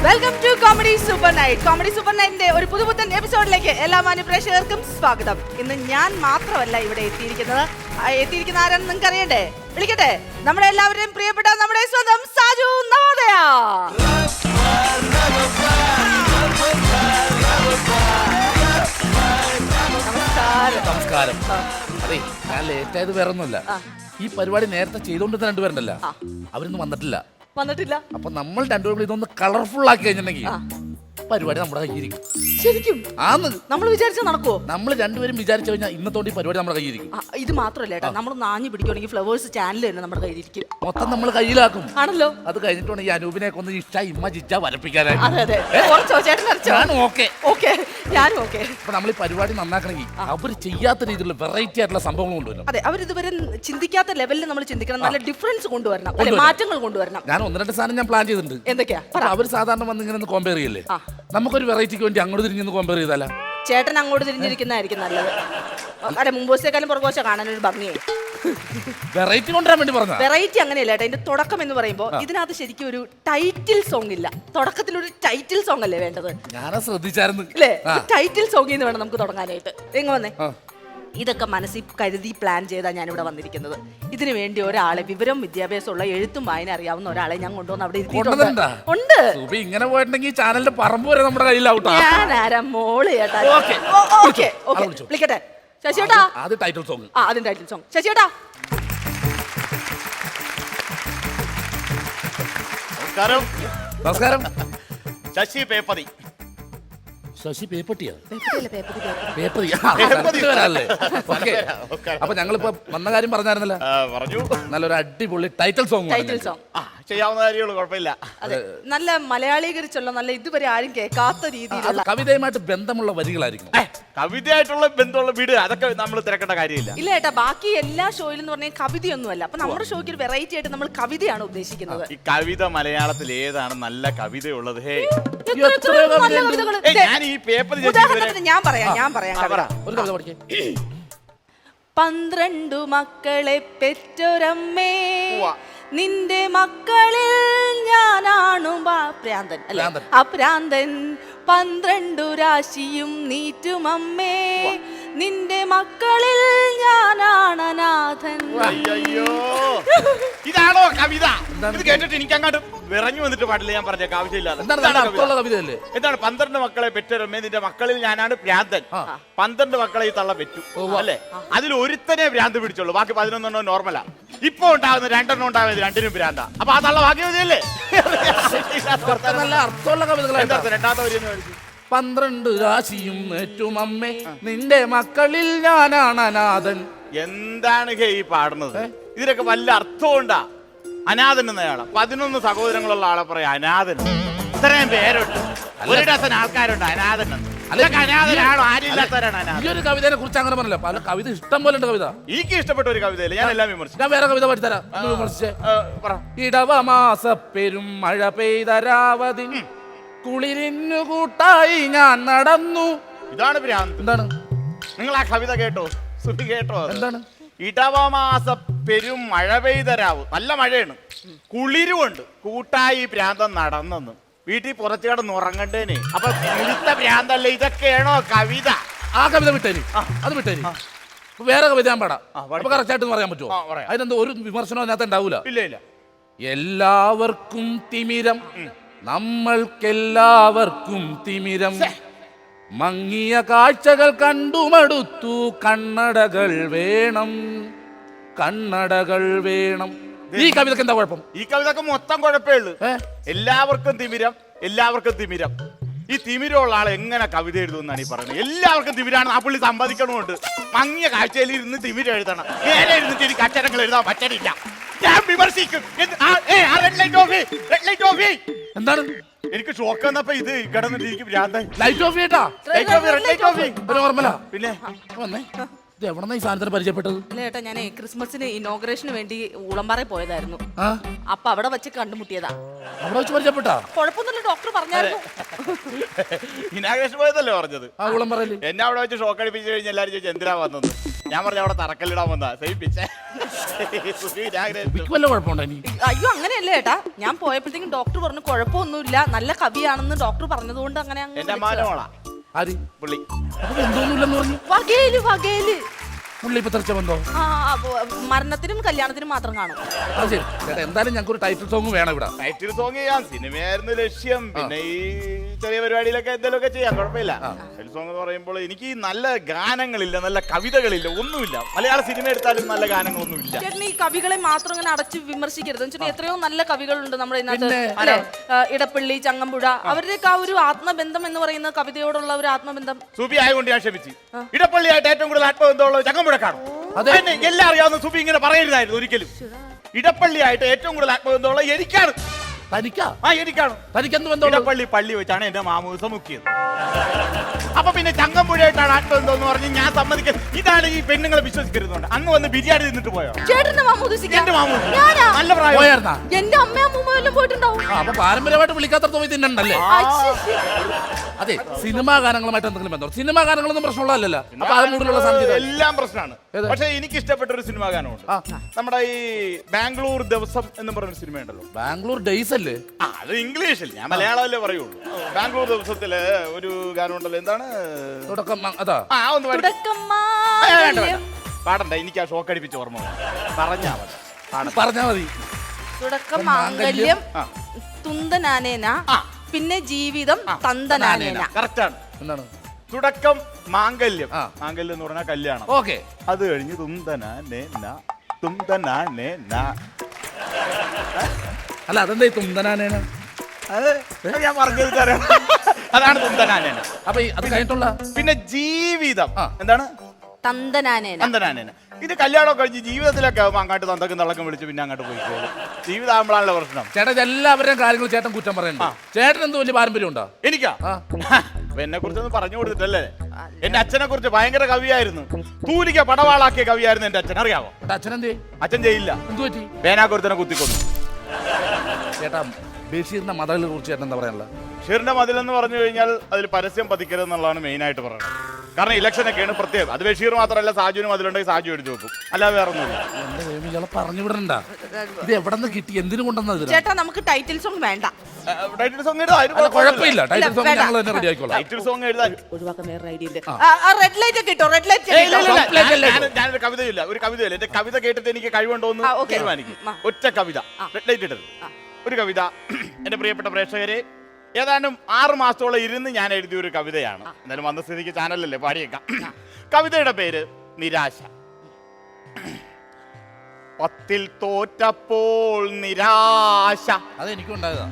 Welcome to comedy super night. Comedy super നൈറ്റിന്റെ ഒരു പുതുപുത്തൻ എപ്പിസോഡിലേക്ക് എല്ലാ മാന്യ പ്രേക്ഷകർക്കും സ്വാഗതം. ഇന്ന് ഞാൻ മാത്രമല്ല ഇവിടെ എത്തിയിരിക്കുന്നത്. എത്തിയിരിക്കുന്ന ആരാണെന്ന് നിങ്ങൾക്ക് അറിയണ്ടേ? വിളിക്കട്ടെ, നമ്മുടെ എല്ലാവരുടെയും പ്രിയപ്പെട്ട നമ്മുടെ സ്വന്തം സാജു നവോദയ. നമസ്കാരം. അതെ, ഞാൻ ലേറ്റ് ആയത് വേറെ ഒന്നുമല്ല. ഈ പരിപാടി നേരത്തെ ചെയ്തോണ്ടിരുന്ന രണ്ടുപേരുണ്ടല്ലോ, അവരൊന്നും വന്നിട്ടില്ല. അപ്പൊ നമ്മൾ രണ്ടുപേരും ഇതൊന്ന് കളർഫുൾ ആക്കി കഴിഞ്ഞിട്ടുണ്ടെങ്കിൽ പരിപാടി നമ്മുടെ കയ്യിരിക്കും. ശരിക്കും ആന്ന് നമ്മൾ വിചാരിച്ച നടക്കുവോ? നമ്മൾ രണ്ടുപേരും വിചാരിച്ചു കഴിഞ്ഞാൽ ഇന്നത്തോടെ ഈ പരിപാടി നമ്മുടെ കയ്യിരിക്കും. ഇത് മാത്രമല്ല ഏട്ടാ, നമ്മൾ നാഞ്ഞു പിടിക്കുകയാണെങ്കിൽ ഫ്ലവേഴ്സ് ചാനൽ തന്നെ നമ്മുടെ കയ്യിലിരിക്കും. മൊത്തം നമ്മൾ കയ്യിലാക്കും ആണല്ലോ. അത് കഴിഞ്ഞിട്ടാണ് ഈ അനൂപിനെ കൊന്ന് ഇഷ്ട ഇമ്മ ജിച്ച വരപ്പിക്കാനായി. ഞാനും ഓക്കെ. അപ്പൊ നമ്മൾ ഈ പരിപാടി നന്നാക്കണമെങ്കിൽ അവര് ചെയ്യാത്ത രീതിയിലുള്ള വെറൈറ്റി ആയിട്ടുള്ള സംഭവങ്ങൾ കൊണ്ടുവരണം. അതെ, അവരിതുവരെ ചിന്തിക്കാത്ത ലെവലിൽ നമ്മൾ ചിന്തിക്കണം. നല്ല ഡിഫറൻസ് കൊണ്ടുവരണം, മാറ്റങ്ങൾ കൊണ്ടുവരണം. ഞാൻ ഒന്ന് രണ്ട് സാധനം ഞാൻ പ്ലാൻ ചെയ്തിട്ടുണ്ട്. എന്തൊക്കെയാ? അവർ സാധാരണ വന്ന് ഇങ്ങനെ കോമ്പയർ ചെയ്യല്ലേ, നമുക്കൊരു വെറൈറ്റിക്ക് വേണ്ടി അങ്ങോട്ട് തിരിഞ്ഞൊന്ന് കോമ്പയർ ചെയ്താലോ? ചേട്ടൻ അങ്ങോട്ട് തിരിഞ്ഞിരിക്കുന്നതായിരിക്കും നല്ലത്. അതെ, മുമ്പോശത്തേക്കാളും പുറകോശ കാണാനൊരു ഭംഗിയായി. വെറൈറ്റി കൊണ്ടുവരാൻ വേണ്ടി പറഞ്ഞ വെറൈറ്റി അങ്ങനെയല്ല ഏട്ടാ. ഇതിന്റെ തുടക്കം എന്ന് പറയുമ്പോൾ ഇതിനകത്ത് ശരിക്കും ഒരു ടൈറ്റിൽ സോങ് ഇല്ല. തുടക്കത്തിൽ ഒരു ടൈറ്റിൽ സോങ് അല്ലേ വേണ്ടത്? ഞാനാ ശ്രദ്ധിച്ചായിരുന്നു അല്ലേ? ടൈറ്റിൽ സോങ്ങിൽ നിന്ന് വേണം നമുക്ക് തുടങ്ങാനായിട്ട്. എങ്ങ വന്നേ. ഇതൊക്കെ മനസ്സിൽ കരുതി പ്ലാൻ ചെയ്താ ഞാനിവിടെ വന്നിരിക്കുന്നത്. ഇതിനു വേണ്ടി ഒരാളെ, വിവരം വിദ്യാഭ്യാസമുള്ള എഴുത്തും വായന അറിയാവുന്ന ഒരാളെ ഞാൻ കൊണ്ടുവന്ന് അവിടെ ഉണ്ട്. ഇങ്ങനെ പോയിട്ടുണ്ടെങ്കിൽ ചാനലിന്റെ പറമ്പ് വരെ നമ്മുടെ കയ്യിലാവട്ടെ. ഞാൻ ആരാ മോള് ചേട്ടാ. വിളിക്കട്ടെ ശശിയേട്ടാ. അത് ടൈറ്റിൽ സോങ്. അതിന്റെ ടൈറ്റിൽ സോങ്. ശശിയേട്ടാ നമസ്കാരം. ശശി പേപ്പതി. ശശി പേപ്പട്ടിയാ? പേപ്പതി. അപ്പൊ ഞങ്ങളിപ്പോ വന്ന കാര്യം പറഞ്ഞായിരുന്നല്ലോ. പറഞ്ഞു. നല്ലൊരു അടിപൊളി ടൈറ്റിൽ സോങ്. ചെയ്യാവുന്ന കാര്യമുള്ളൂ, കുഴപ്പമില്ല. അതെ, നല്ല മലയാളീകരിച്ചുള്ള, നല്ല ഇതുവരെ ആരും കേൾക്കാത്ത രീതിയിലുള്ള, കവിതയുമായിട്ട് ബന്ധമുള്ള വരികളായിരിക്കും. കവിതയായിട്ടുള്ള ബന്ധമുള്ള വീട് അതൊക്കെ നമ്മൾ തിരക്കേണ്ട കാര്യമില്ല. ഇല്ല ഏട്ടാ, ബാക്കി എല്ലാ ഷോയിലും പറഞ്ഞാൽ കവിതയൊന്നുമല്ല. അപ്പൊ നമ്മുടെ ഷോയ്ക്ക് ഒരു വെറൈറ്റി ആയിട്ട് നമ്മൾ കവിതയാണ് ഉദ്ദേശിക്കുന്നത്. ഈ കവിത മലയാളത്തിൽ ഏതാണ് നല്ല കവിതയുള്ളത്? ഹേ, ഞാൻ ഈ പേപ്പർ ഞാൻ പറയാം ഒരു കവിത പഠിക്കേ. 12 മക്കളെ പെറ്റൊരമ്മേ, നിന്റെ മക്കളിൽ ഞാനാണു പ്രാന്തൻ അല്ലേ? ആ പ്രാന്തൻ 12 രാശിയും നീറ്റുമമ്മേ, നിന്റെ മക്കളിൽ ഞാനാണ് അനാഥൻ. അയ്യോ, ഇതാണോ കവിത? ഇത് കേട്ടിട്ട് എനിക്ക് അങ്ങോട്ട് വിറഞ്ഞു വന്നിട്ട് പാടില്ല. ഞാൻ പറഞ്ഞേക്കാം, ആവശ്യമില്ലാതെ. എന്താണ് 12 മക്കളെ പെറ്റൊരമ്മേ, നിന്റെ മക്കളിൽ ഞാനാണ് ഭ്രാന്തൻ. 12 മക്കളെ ഈ തള്ള പെറ്റു അല്ലേ? അതിൽ ഒരുത്തനെ ഭ്രാന്ത് പിടിച്ചോളൂ, ബാക്കി 11 നോർമലാ. ഇപ്പൊ ഉണ്ടാകുന്ന 2 ഉണ്ടാകുന്നത് 2 ഭ്രാന്ത. അപ്പൊ ആ തള്ള ഭാഗ്യവതിയല്ലേ? നല്ല അർത്ഥമുള്ള കവിതകളാണ്. രണ്ടാമത്തെ വരി 12 രാശിയും ഏറ്റുമമ്മേ, നിന്റെ മക്കളിൽ ഞാനാണ് അനാഥൻ. എന്താണ് ഈ പാടുന്നത്? ഇതിനൊക്കെ വല്ല അർത്ഥമുണ്ടാ? അനാഥൻ എന്നയാളാ. 11 സഹോദരങ്ങളുള്ള ആളെ പറയാ അനാഥൻ. ഇത്രയും പേരുണ്ട്, ഒരു ഡസൻ ആൾക്കാരുണ്ട് അനാഥൻ. അനാഥനാണോ? ആരില്ലാത്തവരാണ് അനാഥൻ. ഈ ഒരു കവിതയെ കുറിച്ച് അങ്ങനെ പറഞ്ഞല്ലോ. പല കവിത ഇഷ്ടം പോലെ ഉണ്ട്. കവിത എനിക്ക് ഇഷ്ടപ്പെട്ട ഒരു കവിതയില്ല, ഞാൻ എല്ലാം വിമർശിച്ചു. ഞാൻ വേറെ കവിത പഠിത്തരാം. വിമർശിച്ചേ. ഇടവമാസ പെരും മഴ പെയ്തരാവതി, കുളിരിന്നു കൂട്ടായി ഞാൻ നടന്നു. ഇതാണ് ഭ്രാന്ത്. എന്താണ്? നിങ്ങൾ ആ കവിത കേട്ടോ? സുബി കേട്ടോ? എന്താണ്? ഇടവമാസ പെരും മഴ പെയ്തരാവ്, നല്ല മഴയാണ്, കുളിരുമുണ്ട്, കൂട്ടായി ഭ്രാന്തം നടന്നെന്ന്. വീട്ടിൽ പുറത്തു കിടന്ന് ഉറങ്ങണ്ടേനെ. അപ്പൊ മുഴുത്ത ഭ്രാന്തല്ലേ? ഇതൊക്കെയാണോ കവിത? ആ കവിത വിട്ടേരി, അത് വിട്ടേരി. വേറെ കവിത ഞാൻ പാടാം. അപ്പൊ കറക്റ്റായിട്ട് പറയാൻ പറ്റുമോ? അതിനെന്താ ഒരു വിമർശനം അതിനകത്ത് ഉണ്ടാവൂല. ഇല്ല ഇല്ല. എല്ലാവർക്കും തിമിരം, നമ്മൾക്കെല്ലാവർക്കും തിമിരം, മങ്ങിയ കാഴ്ചകൾ കണ്ടുമടുത്തു, കണ്ണടകൾ വേണം, കണ്ണടകൾ വേണം. ഈ കവിതക്ക് എന്താ കുഴപ്പം? ഈ കവിതക്ക് മൊത്തം കുഴപ്പമേ ഉള്ളൂ. എല്ലാവർക്കും തിമിരം, എല്ലാവർക്കും തിമിരം. ഈ തിമിരമുള്ള ആൾ എങ്ങനെ കവിത എഴുതുമെന്നാണ് ഈ പറയുന്നത്? എല്ലാവർക്കും തിമിരാണ്. ആ പുള്ളി സമ്പാദിക്കണമുണ്ട്. മങ്ങിയ കാഴ്ചയിൽ ഇരുന്ന് തിമിരം എഴുതണം. നേരെ ഇരുന്നിട്ട് എനിക്ക് അക്ഷരങ്ങൾ എഴുതാൻ പറ്റണില്ല. ഞാൻ വിമർശിക്കും. എന്താണ്? എനിക്ക് ഷോക്ക് വന്നപ്പോ ഇത് കിടന്നിട്ട് എനിക്ക് ഭ്രാന്തായി. Light of ചെയ്യട്ടാ. നോർമലാ. പിന്നെ വന്നേ, ഇത് എവിടെന്നാ ഈ സാധനത്തിന് പരിചയപ്പെട്ടത്? അല്ല ഏട്ടാ, ഞാൻ ക്രിസ്മസിന് ഇനോഗ്രേഷന് വേണ്ടി ഊളംപാറയിൽ പോയതായിരുന്നു. അപ്പൊ അവിടെ വെച്ച് കണ്ടുമുട്ടിയതാ. അവിടെ വെച്ച് പരിചയപ്പെട്ടാ? കുഴപ്പമൊന്നുമില്ല, ഡോക്ടർ പറഞ്ഞായിരുന്നു. ഇനാഗ്രേഷൻ പോയതല്ലേ പറഞ്ഞത്? ആ ഊളംപാറയില് എന്നെ അവിടെ വെച്ച് ഷോക്ക് അടിപ്പിച്ചു കഴിഞ്ഞാൽ എല്ലാവരും ചോദിച്ചു എന്തിനാ വന്നത്. ഞാൻ പറഞ്ഞ അവിടെ തറക്കല്ലിടാൻ വന്നാ സഹിപ്പിച്ചേ. വല്ല കുഴപ്പമുണ്ടോ ഇനി? അയ്യോ അങ്ങനെയല്ലേ ഏട്ടാ, ഞാൻ പോയപ്പോഴത്തേക്കും ഡോക്ടർ പറഞ്ഞു കുഴപ്പമൊന്നുമില്ല, നല്ല കവിയാണെന്ന് ഡോക്ടർ പറഞ്ഞതുകൊണ്ട് അങ്ങനെ അങ്ങ് എന്റെ വിളിച്ചതാ. മാനോളാ ആര്? പുള്ളി. അപ്പൊ എന്തോന്നില്ലെന്ന് പറഞ്ഞു. വകയില് പുള്ളി ഇപ്പൊ തെറിച്ച ബന്ധോ? മരണത്തിനും കല്യാണത്തിനും മാത്രം കാണും. അത് ശരി ചേട്ടാ, എന്തായാലും ഞങ്ങൾക്ക് ഒരു ടൈറ്റിൽ സോങ് വേണം ഇവിടെ. ടൈറ്റിൽ സോങ് ചെയ്യാം, സിനിമയായിരുന്നു ലക്ഷ്യം. പിന്നെ ഈ ചെറിയ പരിപാടിയിലൊക്കെ എന്തെങ്കിലുമൊക്കെ ചെയ്യാം, കുഴപ്പമില്ല. ടൈറ്റിൽ സോങ് എന്ന് പറയുമ്പോൾ എനിക്ക് നല്ല ഗാനങ്ങളില്ല, നല്ല കവിതകളില്ല, ഒന്നുമില്ല. മലയാള സിനിമ എടുത്താലും നല്ല ഗാനങ്ങളൊന്നുമില്ല. ചേട്ടൻ ഈ കവികളെ മാത്രം ഇങ്ങനെ അടച്ചു വിമർശിക്കരുത്. എന്ന് വെച്ചാൽ എത്രയോ നല്ല കവികളുണ്ട് നമ്മുടെ ഇതിനകത്ത് പിന്നെ? അല്ലേ? ഇടപ്പള്ളി, ചങ്ങമ്പുഴ, അവരുടെയൊക്കെ ആ ഒരു ആത്മബന്ധം എന്ന് പറയുന്ന കവിതയോടുള്ള ഒരു ആത്മബന്ധം. സുബി ആയതുകൊണ്ട് ഞാൻ ക്ഷമിച്ചു. ഇടപ്പള്ളിയായിട്ട് ഏറ്റവും കൂടുതൽ ആത്മബന്ധമുള്ളത് ചങ്ങമ്പുഴക്കാണ്. എല്ലാം അറിയാവുന്ന സുബി ഇങ്ങനെ പറയരുതായിരുന്നു ഒരിക്കലും. ഇടപ്പള്ളിയായിട്ട് ഏറ്റവും കൂടുതൽ ആത്മബന്ധമുള്ളത് എനിക്കാണ്. തനിക്കാ? എനിക്കാണ്. തനിക്കെന്ത് ബന്ധം? ഇടപ്പള്ളി പള്ളി വെച്ചാണ് എന്റെ മാമൂസ മുക്കിയത്. അപ്പൊ പിന്നെ ചങ്ങമ്പുഴയായിട്ടാണ് ആത്മബന്ധം എന്ന് പറഞ്ഞ് ഞാൻ സമ്മതിക്കുന്നത്. ഇതാണ് ഈ പെണ്ണുങ്ങളെ വിശ്വസിക്കരുന്നുണ്ട്. അന്ന് വന്ന് ബിരിയാണി തിന്നിട്ട് പോയോ? ചേട്ടന്റെ മാമൂദിസിക്ക? എന്റെ മാമൂസ ഞാനാ? നല്ല പ്രായം. പോയായിരുന്നാ? എന്റെ അമ്മയും അമ്മൂമ്മ എല്ലാം പോയിട്ടുണ്ടാവും. അപ്പൊ പാരമ്പര്യമായിട്ട് വിളിക്കാത്ത പോയി തിന്നണ്ടല്ലേ? അശ്ശി. അതെ, സിനിമാ ഗാനങ്ങളുമായിട്ട് എന്തെങ്കിലും ബന്ധം? സിനിമാ ഗാനങ്ങളൊന്നും പ്രശ്നമുള്ളതല്ലോ. അപ്പൊ അത് മൂടിലുള്ള സാധ്യത എല്ലാം പ്രശ്നമാണ്. പക്ഷെ എനിക്ക് ഇഷ്ടപ്പെട്ട ഒരു സിനിമാ ഗാനമുണ്ട്. നമ്മുടെ ഈ ബാംഗ്ലൂർ ദിവസം എന്ന് പറഞ്ഞൊരു സിനിമ ഉണ്ടല്ലോ. ബാംഗ്ലൂർ ഡേയ്സ് അല്ലേ? അത് ഇംഗ്ലീഷിൽ, ഞാൻ മലയാളമല്ലേ പറയുള്ളൂ. ബാംഗ്ലൂർ ദിവസത്തില് ഒരു ഗാനം ഉണ്ടല്ലോ, എന്താണ്? തുടക്കം അതാ. ഒന്ന് പാടി. തുടക്കം വേണ്ട, മാംഗല്യം. പാടണ്ട, എനിക്ക് ആ ഷോക്ക് അടിപ്പിച്ച് ഓർമ്മ പറഞ്ഞാ മതി. പറഞ്ഞാ മതി. തുടക്കം മാംഗല്യം, തുന്തനാനേന, പിന്നെ ജീവിതം തന്തനാനേന. കറക്റ്റാണ്. എന്താണ് തുടക്കം മാംഗല്യം? മാംഗല്യം എന്ന് പറഞ്ഞാൽ കല്യാണം. ഓക്കെ. അത് കഴിഞ്ഞ് തുന്തനാനേന, തുന്തനാനേന. അല്ല, അതെന്താ ഈ തുന്തനാനേന? അത് ഞാൻ പറഞ്ഞത് അതാണ് തുന്തനാനേന. അപ്പൊ അത് കഴിഞ്ഞിട്ടുള്ള പിന്നെ ജീവിതം എന്താണ്? തന്തനാനേന. തന്തനാനേന. ഇത് കല്യാണം കഴിഞ്ഞ് ജീവിതത്തിലൊക്കെ ആകുമ്പോൾ അങ്ങോട്ട് തന്തക്കും തള്ളക്കും വിളിച്ച് പിന്നെ അങ്ങോട്ട് പോയിക്കോളും. ജീവിതമാകുമ്പോഴാണല്ലോ പ്രശ്നം. ചേട്ടൻ എല്ലാവരുടെയും കാര്യങ്ങൾ ചേട്ടൻ കുറ്റം പറയണ്ട. ചേട്ടൻ എന്തോ വലിയ പാരമ്പര്യം ഉണ്ടോ? എനിക്കാ? എന്നെ കുറിച്ചൊന്നും പറഞ്ഞു കൊടുത്തിട്ടല്ലേ. എന്റെ അച്ഛനെ കുറിച്ച് ഭയങ്കര കവിയായിരുന്നു. തൂലിക പടവാളാക്കിയ കവിയായിരുന്നു എന്റെ അച്ഛൻ. അറിയാമോ? അച്ഛൻ എന്തേ? അച്ഛൻ ചെയ്യില്ല. എന്തു പറ്റി? പേനാക്കുരുത്തനെ കുത്തിക്കൊന്നു. ചേട്ടാ, ബഷീറിന്റെ മതകളെ കുറിച്ച് ചേട്ടൻ എന്താ പറയാനുള്ള? ബഷീറിന്റെ മതിൽ എന്ന് പറഞ്ഞു കഴിഞ്ഞാൽ അതിൽ പരസ്യം പതിക്കരുത് എന്നുള്ളതാണ് മെയിൻ ആയിട്ട് പറയുന്നത്. കാരണം ഇലക്ഷനൊക്കെയാണ് പ്രത്യേകം. അത് ബഷീർ മാത്രമല്ല, സാജുവിനും അതിലുണ്ടെങ്കിൽ സാജു എടുത്തു വെക്കും, അല്ലാതെ വേറെ ഒന്നുമില്ല. എന്റെ ദൈവമേ, ഇയാളെ പറഞ്ഞു വിടണ്ട. ഇത് എവിടെ നിന്ന് കിട്ടി? എന്തിനു കൊണ്ടുവന്നത്? ചേട്ടാ, നമുക്ക് ടൈറ്റിൽ സോങ് വേണ്ട. ടൈറ്റിൽ സോങ് എഴുതാൻ കുഴപ്പമില്ല. ടൈറ്റിൽ സോങ് ഞങ്ങൾ തന്നെ റെഡി ആയിക്കോളാം. ടൈറ്റിൽ സോങ് എഴുതാൻ ഒഴിവാക്കാൻ വേറെ ഐഡിയ ഉണ്ട്. റെഡ് ലൈറ്റ് ഒക്കെ ഇട്ടോ, റെഡ് ലൈറ്റ്. ഞാനൊരു കവിതയില്ല, ഒരു കവിതയില്ല. എന്റെ കവിത കേട്ടിട്ട് എനിക്ക് കഴിവുണ്ടോ എന്ന് തീരുമാനിക്കും. ഒറ്റ കവിത, റെഡ് ലൈറ്റ് ഇട്ടത് ഒരു കവിത. എന്റെ പ്രിയപ്പെട്ട പ്രേക്ഷകരെ, ഏതാണ്ടും 6 മാസത്തോളം ഇരുന്ന് ഞാൻ എഴുതിയ ഒരു കവിതയാണ്. എന്തായാലും വന്ന സ്ഥിതിക്ക് ചാനലല്ലേ, പാടിയേക്കാം. കവിതയുടെ പേര് നിരാശ. 10ൽ തോറ്റപ്പോൾ നിരാശ, അതെനിക്കുണ്ടായതാ.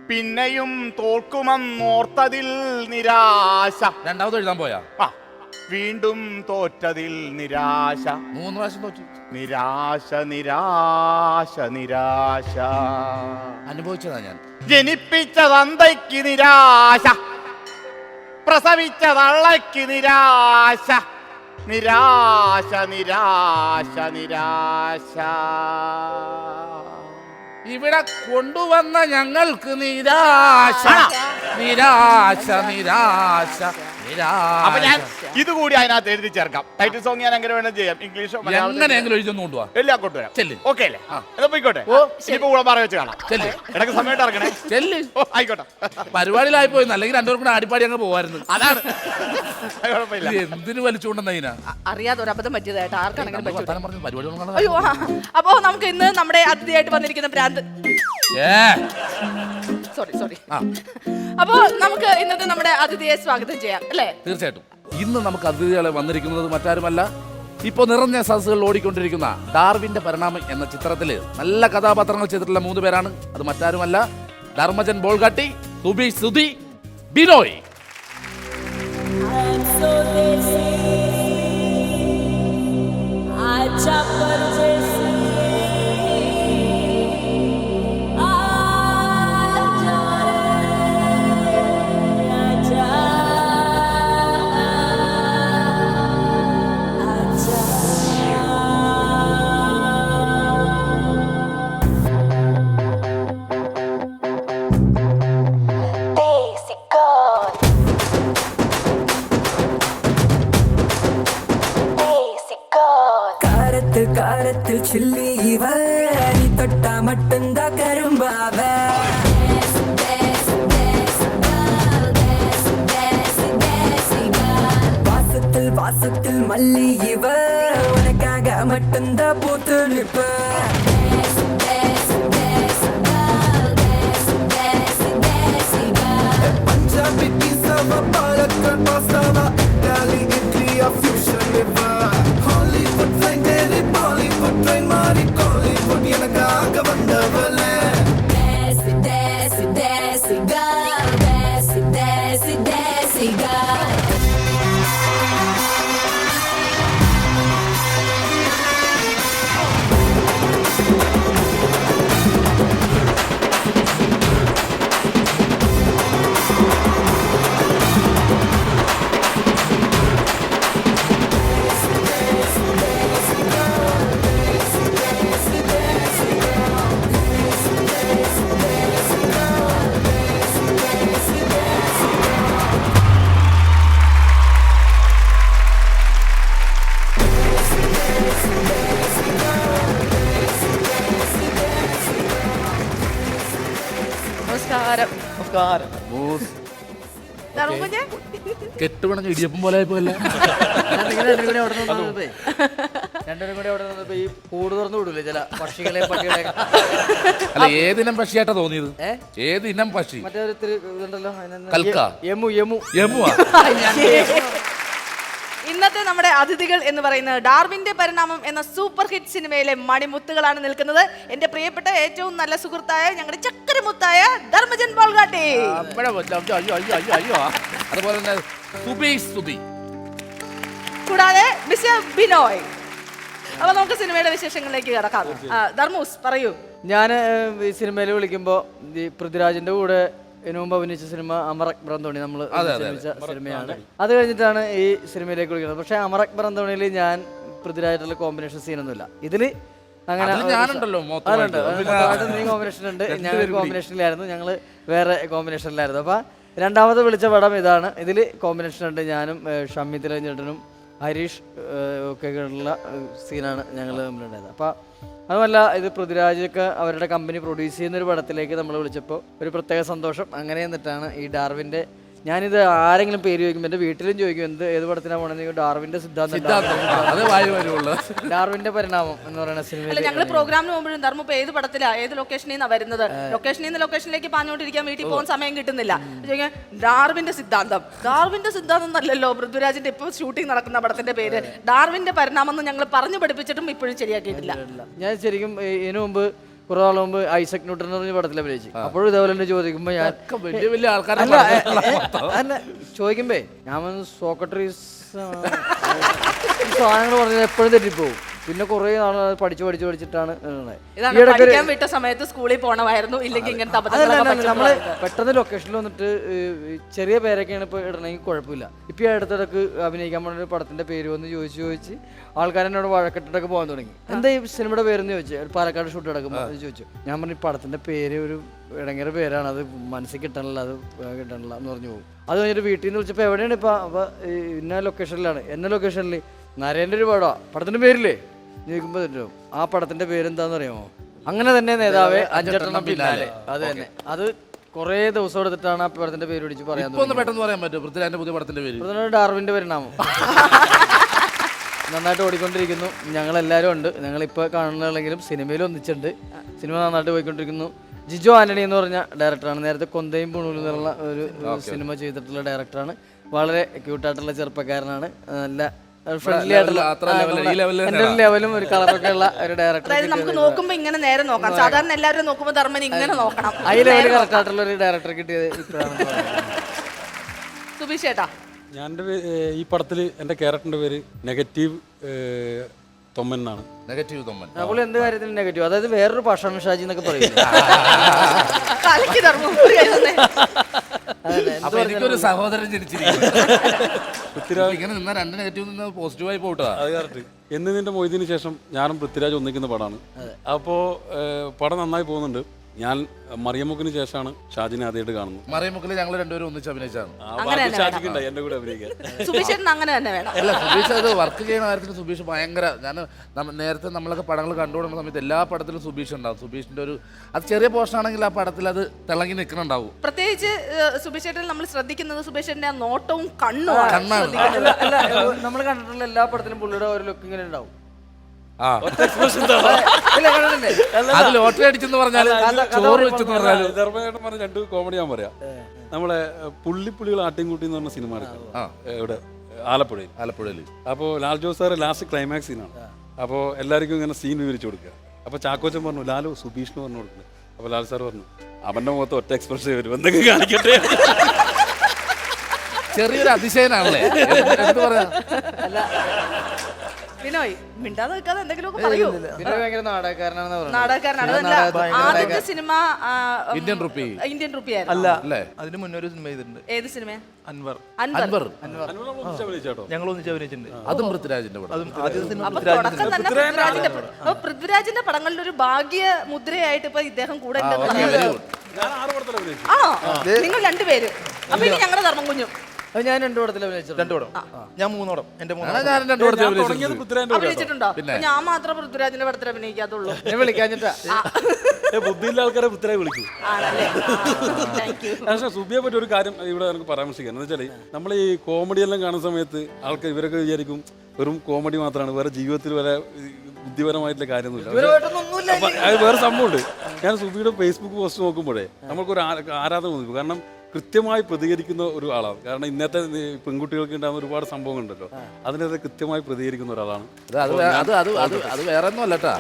പിന്നെയും തോൽക്കുമെന്നോർത്തതിൽ നിരാശ. രണ്ടാമത് എഴുതാൻ പോയാ? വീണ്ടും തോറ്റതിൽ നിരാശ. 3 പ്രാവശ്യം തോറ്റു. നിരാശ നിരാശ നിരാശ. അനുഭവിച്ചതാ ഞാൻ. ജനിപ്പിച്ച തന്തയ്ക്ക് നിരാശ, പ്രസവിച്ച തള്ളയ്ക്ക് നിരാശ. നിരാശ നിരാശ നിരാശ. ഇവിടെ കൊണ്ടുവന്ന ഞങ്ങൾക്ക് നിരാശ നിരാശ നിരാശ അപ്പൊ ഞാൻ നിരാശ. ഇതുകൂടി അതിനകത്ത് എഴുതി ചേർക്കാം. ടൈറ്റിൽ സോങ് ഞാൻ എങ്ങനെ വേണം ചെയ്യാം. ഇംഗ്ലീഷോ എങ്ങനെയെങ്കിലും എഴുതി കൊണ്ടുപോവാ. എല്ലാം കൊണ്ടുവരാം. ചെല്ല്. ഓക്കെ അല്ലേ? എന്നാ പോയിക്കോട്ടെ. ഇനിയിപ്പോ ഉളപ്പാറ വെച്ച് കാണാം. ചെല്ല്. ഇടയ്ക്ക് സമയത്ത് ഇറങ്ങണേ. ചെല്ല്. ആയിക്കോട്ടെ. പരിപാടിയിലായി പോയി, അല്ലെങ്കിൽ രണ്ടുപേർക്കും കൂടെ ആടിപ്പാടി അങ്ങ് പോവായിരുന്നു. അതാണ്. കുഴപ്പമില്ല. എന്തിനു വലിച്ചുകൊണ്ടെന്നതിനാ? അറിയാതെ ഒരു അബദ്ധം പറ്റിയതായിട്ട് ആർക്കാണെങ്കിലും പറ്റും. പരിപാടി. അയ്യോ, അപ്പോ നമുക്ക് ഇന്ന് നമ്മുടെ അതിഥിയായിട്ട് വന്നിരിക്കുന്ന ഭ്രാന്ത്. സോറി. അപ്പോ നമുക്ക് ഇന്നത്തെ നമ്മുടെ അതിഥിയെ സ്വാഗതം ചെയ്യാം അല്ലേ? തീർച്ചയായിട്ടും. ഇന്ന് നമുക്ക് അതിഥികളെ വന്നിരിക്കുന്നത് മറ്റാരുമല്ല, ഇപ്പൊ നിറഞ്ഞ സദസ്സുകളിൽ ഓടിക്കൊണ്ടിരിക്കുന്ന ഡാർവിന്റെ പരിണാമം എന്ന ചിത്രത്തില് നല്ല കഥാപാത്രങ്ങൾ ചെയ്തിട്ടുള്ള 3 പേരാണ്. അത് മറ്റാരുമല്ല, ധർമ്മജൻ ബോൾഗാട്ടി, സുബീഷ് സുധി, ബിനോയ്. வாசத்தில் மல்லி இவ உனக்காக மட்டும்தான் பூத்து நிற்ப பஞ்சாபி பீஸாவா பாலக்கல் பாஸ்தாவா இட்டாலி இட்லியா ஃபியூஷன் லிவர் ஹாலிவுட் ஃப்ளைட் ஏறி பாலிவுட் ட்ரெயின் மாறி காலிவுட் எனக்காக வந்தவளே നമസ്കാരം. ധർമ്മകുഞ്ഞേ, കെട്ടുപണഞ്ഞ ഇടിയപ്പം പോലെ ആയിപ്പോയല്ല. രണ്ടുപേരും കൂടി അവിടെ നിന്നപ്പോ ഈ കൂട് തുറന്നു വിടൂലേ ചില പക്ഷികളെ പട്ടികളെ. അല്ല, ഏതിനം പക്ഷിയായിട്ടാ തോന്നിയത്? ഏതിനം പക്ഷി? മറ്റേ ഒരു ഇതുണ്ടല്ലോ കൽക്ക, യമു യമു യമുവാ. ഇന്നത്തെ നമ്മുടെ അതിഥികൾ എന്ന് പറയുന്നത് ഡാർവിന്റെ പരിണാമം എന്ന സൂപ്പർ ഹിറ്റ് സിനിമയിലെ മണിമുത്തുകളാണ് നിൽക്കുന്നത്. എന്റെ പ്രിയപ്പെട്ട ഏറ്റവും നല്ല സുഹൃത്തായ ഞങ്ങളുടെ ചക്കരമുത്തായ ധർമ്മജൻ ബോൾഗാട്ടി, അതുപോലെ തന്നെ സുബീഷ് സുധി, കൂടാതെ മിസ്റ്റർ ബിനോയ്. അപ്പൊ നമുക്ക് സിനിമയുടെ വിശേഷങ്ങളിലേക്ക് കിടക്കാം. ധർമ്മൂസ് പറയൂ. ഞാൻ ഈ സിനിമയിൽ വിളിക്കുമ്പോൾ ഈ പൃഥ്വിരാജിന്റെ കൂടെ ഇതിനു മുമ്പ് അഭിനയിച്ച സിനിമ അമർ അക്ബർ അന്തോണി നമ്മൾ നിർമ്മിച്ച സിനിമയാണ്. അത് കഴിഞ്ഞിട്ടാണ് ഈ സിനിമയിലേക്ക് വിളിക്കുന്നത്. പക്ഷെ അമർ അക്ബർ അന്തോണിയിൽ ഞാൻ പൃഥ്വിരാജായിട്ടുള്ള കോമ്പിനേഷൻ സീനൊന്നുമില്ല. ഇതിൽ അങ്ങനെ ഞാനുണ്ടല്ലോ നീ കോമ്പിനേഷൻ ഉണ്ട്, ഞാൻ കോമ്പിനേഷനിലായിരുന്നു, ഞങ്ങൾ വേറെ കോമ്പിനേഷനിലായിരുന്നു. അപ്പം രണ്ടാമത് വിളിച്ച പടം ഇതാണ്. ഇതിൽ കോമ്പിനേഷൻ ഉണ്ട്, ഞാനും ഷമ്മി തിരഞ്ഞെട്ടനും ഹരീഷ് ഒക്കെ ഉള്ള സീനാണ് ഞങ്ങൾ തമ്മിലുണ്ടായത്. അപ്പം അതുമല്ല, ഇത് പൃഥ്വിരാജൊക്കെ അവരുടെ കമ്പനി പ്രൊഡ്യൂസ് ചെയ്യുന്ന ഒരു പടത്തിലേക്ക് നമ്മൾ വിളിച്ചപ്പോൾ ഒരു പ്രത്യേക സന്തോഷം. അങ്ങനെ എന്നിട്ടാണ് ഈ ഡാർവിൻ്റെ, ഞാനിത് ആരെങ്കിലും പേര് ചോദിക്കും, എൻ്റെ വീട്ടിലും ചോദിക്കും ഏത് പടത്തിനാണ് പോകണമെന്ന്. ഡാർവിൻ്റെ സിദ്ധാന്തം, ഡാർവിൻ്റെ പരിണാമം എന്ന് പറയുന്ന സിനിമ. ഞങ്ങൾ പ്രോഗ്രാമിന് പോകുമ്പോഴും ധർമ്മ ഏത് പടത്തിലാ, ഏത് ലൊക്കേഷനിൽ നിന്നാണ് വരുന്നത്, ലൊക്കേഷനിൽ നിന്ന് ലൊക്കേഷനിലേക്ക് പാഞ്ഞോണ്ടിരിക്കാൻ വീട്ടിൽ പോകാൻ സമയം കിട്ടുന്നില്ല. ഡാർവിന്റെ സിദ്ധാന്തം, ഡാർവിന്റെ സിദ്ധാന്തം എന്നല്ലല്ലോ പൃഥ്വിരാജിന്റെ ഇപ്പോൾ ഷൂട്ടിംഗ് നടക്കുന്ന പടത്തിന്റെ പേര്. ഡാർവിന്റെ പരിണാമം എന്ന് ഞങ്ങൾ പറഞ്ഞു പഠിപ്പിച്ചിട്ടും ഇപ്പോഴും ശരിയാക്കിയിട്ടില്ല. ഞാൻ ശരിക്കും ഇതിനു മുമ്പ് കുറെ നാൾ മുമ്പ് ഐസക് ന്യൂട്ടൻ എന്ന് പറഞ്ഞ പടത്തിൽ അഭിനയിച്ചു. അപ്പോഴും ഇതേപോലെ തന്നെ ചോദിക്കുമ്പോ ഞാൻ വലിയ വലിയ ആൾക്കാരെ അല്ല ചോദിക്കുമ്പേ ഞാൻ സോക്രട്ടീസ് സാധനങ്ങൾ പറഞ്ഞാൽ എപ്പോഴും തെറ്റിപ്പോവും. പിന്നെ കുറെ നാൾ പഠിച്ചിട്ടാണ് പഠിക്കാൻ വിട്ട സമയത്ത് സ്കൂളിൽ പോകണമായിരുന്നു, ഇല്ലെങ്കിൽ ഇങ്ങനത്തെ നമ്മള് പെട്ടെന്ന് ലൊക്കേഷനിൽ വന്നിട്ട് ചെറിയ പേരൊക്കെയാണ് ഇപ്പൊ ഇടണമെങ്കിൽ കുഴപ്പമില്ല. ഇപ്പൊ അടുത്തിടക്ക് അഭിനയിക്കാൻ പോകുന്ന പടത്തിന്റെ പേര് വന്ന് ചോദിച്ച് ആൾക്കാരെന്നോട് വഴക്കെട്ടിട്ടൊക്കെ പോകാൻ തുടങ്ങി. എന്താ ഈ സിനിമയുടെ പേരെന്ന് ചോദിച്ചു, പാലക്കാട് ഷൂട്ട് നടക്കുമ്പോൾ ചോദിച്ചു. ഞാൻ പറഞ്ഞു, ഈ പടത്തിന്റെ പേര് ഒരു ഇടങ്ങര പേരാണ്, അത് മനസ്സിൽ കിട്ടണില്ല, അത് കിട്ടണില്ല എന്ന് പറഞ്ഞു പോകും. അത് കഴിഞ്ഞിട്ട് വീട്ടിൽ നിന്ന് വിളിച്ചപ്പോൾ എവിടെയാണ് ഇപ്പൊ? അപ്പൊ ഇന്ന ലൊക്കേഷനിലാണ്. എന്ന ലൊക്കേഷനിൽ നരേൻ്റെ ഒരു പടമാണ്, പടത്തിന്റെ പേരില്ലേ ചോദിക്കുമ്പോ തെറ്റും. ആ പടത്തിന്റെ പേരെന്താന്ന് അറിയാമോ? അങ്ങനെ തന്നെ നേതാവേ, അഞ്ചെണ്ണം പിന്നാലെ. അത് തന്നെ, അത് കുറെ ദിവസം എടുത്തിട്ടാണ് ആ പടത്തിന്റെ പേര് പിടിച്ച് പറയാൻ പെട്ടെന്ന് പറയാൻ പറ്റും. പൃഥ്വിരാജിന്റെ പുതിയ പടത്തിന്റെ പേര് ഡാർവിന്റെ പരിണാമം. നന്നായിട്ട് ഓടിക്കൊണ്ടിരിക്കുന്നു, ഞങ്ങളെല്ലാവരും ഉണ്ട്. ഞങ്ങളിപ്പോൾ കാണുന്നതെങ്കിലും സിനിമയിൽ ഒന്നിച്ചുണ്ട്. സിനിമ നന്നായിട്ട് പോയിക്കൊണ്ടിരിക്കുന്നു. ജിജോ ആന്റണി എന്ന് പറഞ്ഞ ഡയറക്ടറാണ്, നേരത്തെ കൊന്തയും പുണൂലും എന്നുള്ള ഒരു സിനിമ ചെയ്തിട്ടുള്ള ഡയറക്ടറാണ്. വളരെ ക്യൂട്ടായിട്ടുള്ള ചെറുപ്പക്കാരനാണ്, നല്ല ഫ്രണ്ട്ലി ആയിട്ടുള്ള എന്റെ ലെവലും ഒരു കളറൊക്കെ ഉള്ള ഒരു ഡയറക്ടർ. നമുക്ക് നോക്കുമ്പോ ഇങ്ങനെ നേരെ നോക്കാം, സാധാരണ എല്ലാവരും നോക്കുമ്പോ ധർമ്മൻ ഇങ്ങനെ നോക്കണം. ആ ലെവല് കറക്റ്റ് ആയിട്ടുള്ള ഒരു ഡയറക്ടർ കിട്ടിയത് ഇപ്പോഴാണ്. സുബീഷ് ഏട്ടാ, ഞാൻ ഈ പടത്തിൽ എൻ്റെ ക്യാരക്ടറിന്റെ പേര് നെഗറ്റീവ് തൊമ്മൻ എന്നാണ്. നെഗറ്റീവ് തൊമ്മൻ. അപ്പോൾ എന്ത് കാര്യത്തിലും നെഗറ്റീവ്, അതായത് വേറൊരു പാഷാണ് ഷാജി എന്നൊക്കെ പറയും. എനിക്കൊരു സഹോദരൻ ജനിച്ചിരിക്കുന്നു. ഇങ്ങനെ നിന്ന രണ്ട് നെഗറ്റീവ് നിന്ന് പോസിറ്റീവായി പോട്ടാ. അത് കറക്റ്റ്. എന്ന് നിന്റെ മൊയ്തിന് ശേഷം ഞാനും പൃഥ്വിരാജ് ഒന്നിക്കുന്ന പടമാണ്. അപ്പോൾ പടം നന്നായി പോകുന്നുണ്ട്. ഞാൻ മറിയമുക്കിന് ശേഷമാണ് ഷാജിനെ ആദ്യമായിട്ട് കാണുന്നത്. മറിയമുക്കിൽ ഞങ്ങൾ രണ്ടുപേരും ഒന്നിച്ച് അഭിനയിച്ചാണ്. ഷാജിക്ക് ഉണ്ടായി എന്റെ കൂടെ അഭിനയിക്കാൻ. സുബീഷേട്ടൻ അങ്ങനെ തന്നെ വേണം. അല്ല സുബീഷ് അത് വർക്ക് ചെയ്യുന്ന കാര്യത്തിൽ സുബീഷ് ഭയങ്കര നേരത്തെ നമ്മളൊക്കെ പടങ്ങൾ കണ്ടുകൊടുക്കുന്ന സമയത്ത് എല്ലാ പടത്തിലും സുബീഷ് ഉണ്ടാവും. സുബീഷിന്റെ ഒരു അത് ചെറിയ പോർഷൻ ആണെങ്കിൽ ആ പടത്തിൽ അത് തിളങ്ങി നിൽക്കുന്നുണ്ടാവും. പ്രത്യേകിച്ച് സുബീഷേട്ടൻ നമ്മൾ ശ്രദ്ധിക്കുന്നത് സുബീഷേട്ടന്റെ ആ നോട്ടവും കണ്ണും കണ്ണാണ്. നമ്മൾ കണ്ടിട്ടുള്ള എല്ലാ പടത്തിലും പുള്ളിയുടെ ഒരു ലുക്ക് ഇങ്ങനെ ഉണ്ടാവും. ആ ഇല്ല, കണ്ടിട്ടില്ലേ? അത് ലോട്ടറി അടിച്ചെന്ന് പറഞ്ഞാല് ചോറ് വെച്ചെന്ന് പറഞ്ഞാല് ധർമ്മേട്ടൻ പറഞ്ഞ 2 കോമഡി ഞാൻ പറയാം. നമ്മളെ പുള്ളിപ്പുള്ളികൾ ആട്ടിൻകൂട്ടി എന്ന് പറഞ്ഞ സിനിമ എടുക്കാം ഇവിടെ ആലപ്പുഴയിൽ. അപ്പോൾ Lal Jose sir last climax സീനാണ്. അപ്പോൾ എല്ലാവർക്കും ഇങ്ങനെ സീൻ വിവരിച്ചു കൊടുക്കുക. അപ്പോൾ ചാക്കോച്ചൻ പറഞ്ഞു ലാലു സുബീഷിന് പറഞ്ഞു കൊടുക്കുന്നത്. അപ്പോൾ ലാൽ സാർ പറഞ്ഞു അവന്റെ മുഖത്ത് ഒറ്റ എക്സ്പ്രഷൻ വരും, എന്തൊക്കെ കാണിക്കട്ടെ. ചെറിയൊരു അതിശയനാണല്ലേ എന്ത് പറയാ. വിനോയ് മിണ്ടാതെ നിൽക്കാതെ എന്തെങ്കിലുമൊക്കെ പറയൂ. പിന്നെ ഭയങ്കര നാടകക്കാരനാണെന്ന് പറഞ്ഞു. നാടകക്കാരനാണ്. അതല്ല, ആദ്യത്തെ സിനിമ ഇന്ത്യൻ റുപ്പി ആയിരുന്നു. അല്ല, അതിന് മുന്നേ ഒരു സിനിമ ചെയ്തിട്ടുണ്ട്. ഏത് സിനിമ? അൻവർ. അൻവർ ഞങ്ങൾ ഒന്നിച്ച് അഭിനയിച്ചിട്ടുണ്ട്. അതും പൃഥ്വിരാജിന്റെ പടം. അതും ആദ്യത്തെ സിനിമ അപ്പൊ തുടക്കം തന്നെ പൃഥ്വിരാജിന്റെ അപ്പൊ പൃഥ്വിരാജിന്റെ പടങ്ങളുടെ ഒരു ഭാഗ്യ മുദ്രയായിട്ട് ഇപ്പൊ ഇദ്ദേഹം കൂടെ ഉണ്ടെന്ന്. ആ നിങ്ങൾ രണ്ടുപേരും. അപ്പൊ ഇനി ഞങ്ങളുടെ ധർമ്മം കുഞ്ഞും. അത് ഞാൻ 2 പടത്തിൽ അഭിനയിച്ചു. 2 പടം. ഞാൻ 3 പടം. എന്റെ 3 ഞാൻ രണ്ടു പടത്തിൽ അഭിനയിച്ചിട്ടുണ്ട്. അഭിനയിച്ചിട്ടുണ്ടോ? ഞാൻ മാത്രം പൃഥ്വിരാജിന്റെ പടത്തിൽ അഭിനയിക്കാത്തുള്ളൂ. ഞാൻ വിളിക്കാഞ്ഞിട്ടാ. ബുദ്ധിയില്ല ആൾക്കാരെ പുത്രയെ വിളിക്കൂ. ആണല്ലേ? Thank you. പക്ഷേ സുബിയെ പറ്റി ഒരു കാര്യം ഇവിടെ നമുക്ക് പരാമർശിക്കാം. എന്ന് വെച്ചാൽ നമ്മൾ ഈ കോമഡി എല്ലാം കാണുന്ന സമയത്ത് ആൾക്കാർ ഇവരൊക്കെ വിചാരിക്കും വെറും കോമഡി മാത്രമാണ്, വേറെ ജീവിതത്തിൽ വരെ ബുദ്ധിപരമായിട്ടുള്ള കാര്യമൊന്നുമില്ല. അപ്പൊ അത് വേറെ സംഭവമുണ്ട്. ഞാൻ സുബിയുടെ ഫേസ്ബുക്ക് പോസ്റ്റ് നോക്കുമ്പോഴേ നമുക്കൊരു ആരാധന തോന്നിക്കും. കാരണം കൃത്യമായി പ്രതികരിക്കുന്ന ഒരു ആളാണ്. കാരണം ഇന്നത്തെ പെൺകുട്ടികൾക്ക് ഉണ്ടാകുന്ന ഒരുപാട് സംഭവങ്ങളുണ്ടല്ലോ, അതിനെതിരെ കൃത്യമായി പ്രതികരിക്കുന്ന ഒരാളാണ്. അത് വേറെ ഒന്നും അല്ലട്ടാ.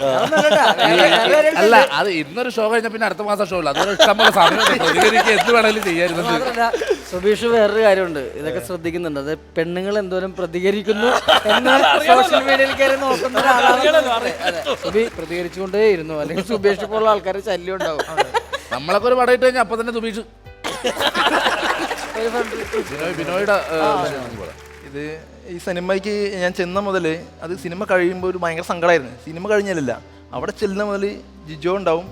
അല്ല, അത് ഇന്നൊരു ഷോ കഴിഞ്ഞ പിന്നെ അടുത്ത മാസം ഷോ ഇല്ല. അതൊരു ഇഷ്ടംപോലെ സമയം പ്രതികരിക്കുക എന്ത് വേണമെങ്കിലും ചെയ്യാറുണ്ട്. സുബീഷ് വേറൊരു കാര്യമുണ്ട്, ഇതൊക്കെ ശ്രദ്ധിക്കുന്നുണ്ട്. അത് പെണ്ണുങ്ങൾ എന്തോരം പ്രതികരിക്കുന്നു എന്ന് സോഷ്യൽ മീഡിയയിൽ കയറി നോക്കുന്ന ഒരാളാണ് സുബി. പ്രതികരിച്ചുകൊണ്ടേ ഇരുന്നു, അല്ലെങ്കിൽ സുബീഷ് പോലുള്ള ആൾക്കാർ ശല്യം ഉണ്ടാവും. നമ്മളൊക്കെ ഒരു പടം ഇട്ട് കഴിഞ്ഞാൽ അപ്പൊ തന്നെ സുബീഷ് ബിനോയുടെ ഇത് ഈ സിനിമയ്ക്ക് ഞാൻ ചെന്ന മുതൽ അത് സിനിമ കഴിയുമ്പോൾ ഒരു ഭയങ്കര സങ്കടമായിരുന്നു. സിനിമ കഴിഞ്ഞാലല്ല, അവിടെ ചെല്ലുന്ന മുതൽ ജിജോ ഉണ്ടാവും,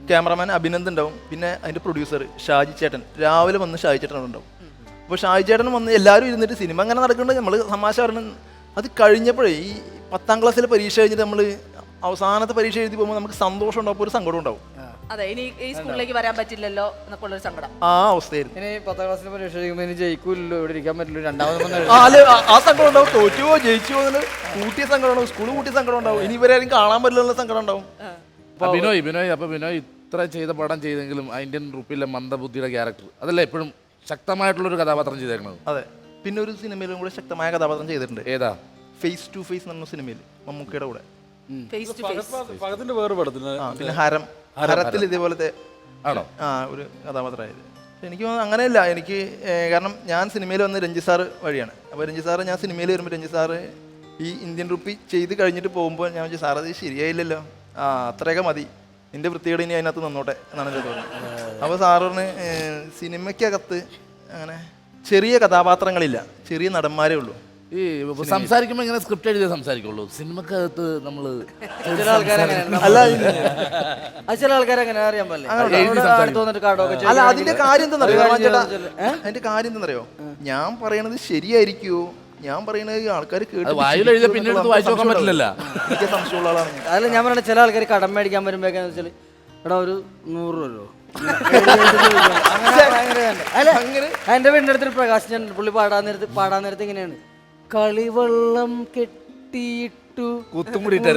ക്യാമറമാൻ അഭിനന്ദ് ഉണ്ടാവും, പിന്നെ അതിൻ്റെ പ്രൊഡ്യൂസർ ഷാജി ചേട്ടൻ. രാവിലെ വന്ന് ഷാജി ചേട്ടൻ ഉണ്ടാവും. അപ്പോൾ ഷാജി ചേട്ടൻ വന്ന് എല്ലാവരും ഇരുന്നിട്ട് സിനിമ അങ്ങനെ നടക്കുന്നുണ്ട്, നമ്മൾ തമാശ പറഞ്ഞു. അത് കഴിഞ്ഞപ്പോഴേ ഈ 10ാം ക്ലാസ്സിലെ പരീക്ഷ കഴിഞ്ഞിട്ട് നമ്മൾ അവസാനത്തെ പരീക്ഷ എഴുതി പോകുമ്പോൾ നമുക്ക് സന്തോഷം ഉണ്ടാവും, അപ്പോൾ ഒരു സങ്കടം ഉണ്ടാവും. അതെ, ഇനി ഈ സ്കൂളിലേക്ക് വരാൻ പറ്റില്ലല്ലോ എന്നൊക്കെ ഉള്ളൊരു സങ്കടം. ആ അവസ്ഥയായിരുന്നു. ഇനി 10ാം ക്ലാസ്സിൽ പരീക്ഷ കഴിയുമ്പോൾ ഇനി ജയിക്കൂല്ലോ, ഇവിടെ ഇരിക്കാൻ പറ്റില്ല, രണ്ടാമത് ആ സങ്കടം ഉണ്ടാവും. തോറ്റുവോ ജയിച്ചുവോ എന്നുള്ള കൂട്ടിയ സങ്കടം ഉണ്ടാവും, സ്കൂൾ കൂട്ടിയ സങ്കടം ഉണ്ടാവും, ഇനി ഇവരാരും കാണാൻ പറ്റില്ല സങ്കടം ഉണ്ടാവും. ബിനോയ് ഇത്ര ചെയ്ത പടം ചെയ്തെങ്കിലും ഇന്ത്യൻ റുപ്പിയിലെ മന്ദബുദ്ധിയുടെ ക്യാരക്ടർ അതല്ലേ എപ്പോഴും ശക്തമായിട്ടുള്ളൊരു കഥാപാത്രം ചെയ്തേക്കുന്നത്. അതെ, പിന്നെ ഒരു സിനിമയിലും കൂടെ ശക്തമായ കഥാപാത്രം ചെയ്തിട്ടുണ്ട്. ഏതാ? ഫേസ് ടു ഫേസ് എന്ന സിനിമയിൽ മമ്മൂക്കയുടെ കൂടെ. Face to face. ഫഹദിന്റെ വേറെ പടത്തിൽ പിന്നെ ഹരത്തിൽ ഇതേപോലത്തെ ആണോ ഒരു കഥാപാത്രമായത്. എനിക്ക് അങ്ങനെയല്ല, എനിക്ക് കാരണം ഞാൻ സിനിമയിൽ വന്ന് രഞ്ജി സാറ് വഴിയാണ്. അപ്പോൾ രഞ്ജി സാറ് ഞാൻ സിനിമയിൽ വരുമ്പോൾ രഞ്ജി സാറ് ഈ ഇന്ത്യൻ റുപ്പി ചെയ്ത് കഴിഞ്ഞിട്ട് പോകുമ്പോൾ ഞാൻ വിചാരിച്ചു സാർ അത് ശരിയായില്ലല്ലോ, അത്രയൊക്കെ മതി, നിന്റെ വൃത്തികേട് ഇനി അതിനകത്ത് നിന്നോട്ടെ എന്നാണ് എൻ്റെ തോന്നുന്നത്. അപ്പോൾ സാറിന് സിനിമയ്ക്കകത്ത് അങ്ങനെ ചെറിയ കഥാപാത്രങ്ങളില്ല, ചെറിയ നടന്മാരേ ഉള്ളൂ. ഈ സംസാരിക്കുമ്പോൾ ഇങ്ങനെ സ്ക്രിപ്റ്റ് എഴുതി സംസാരിക്കുള്ളൂ. സിനിമക്കകത്ത് നമ്മള് ചില ആൾക്കാരങ്ങനെ ചില ആൾക്കാരങ്ങനെ അറിയാൻ പാടില്ല. അല്ല, അതിന്റെ കാര്യം എന്താണെന്നറിയോ? അതിന്റെ കാര്യം എന്താണെന്നറിയോ? ഞാൻ പറയണത് ശരിയായിരിക്കുമോ, ഞാൻ പറയണത് ആൾക്കാർ കേട്ട് വായിൽ എഴുതിയ പിന്നീട് വായിച്ചു നോക്കാൻ പറ്റില്ലല്ല. എനിക്ക് സംശയമുള്ള ആളാണ്. അതല്ല ഞാൻ പറഞ്ഞ ചില ആൾക്കാർ കടം മേടിക്കാൻ വരുമ്പോഴേക്കാന്ന് വെച്ചാൽ എടാ ഒരു 100 രൂപ അല്ല അങ്ങനെ. എന്റെ വീടിന്റെ അടുത്തൊരു പ്രകാശ് ഞാൻ പുള്ളി പാടാൻ നേരത്ത് ഇങ്ങനെയാണ്, കളിവെള്ളം കെട്ടിയിട്ടു കുത്തും കൂടിയിട്ട്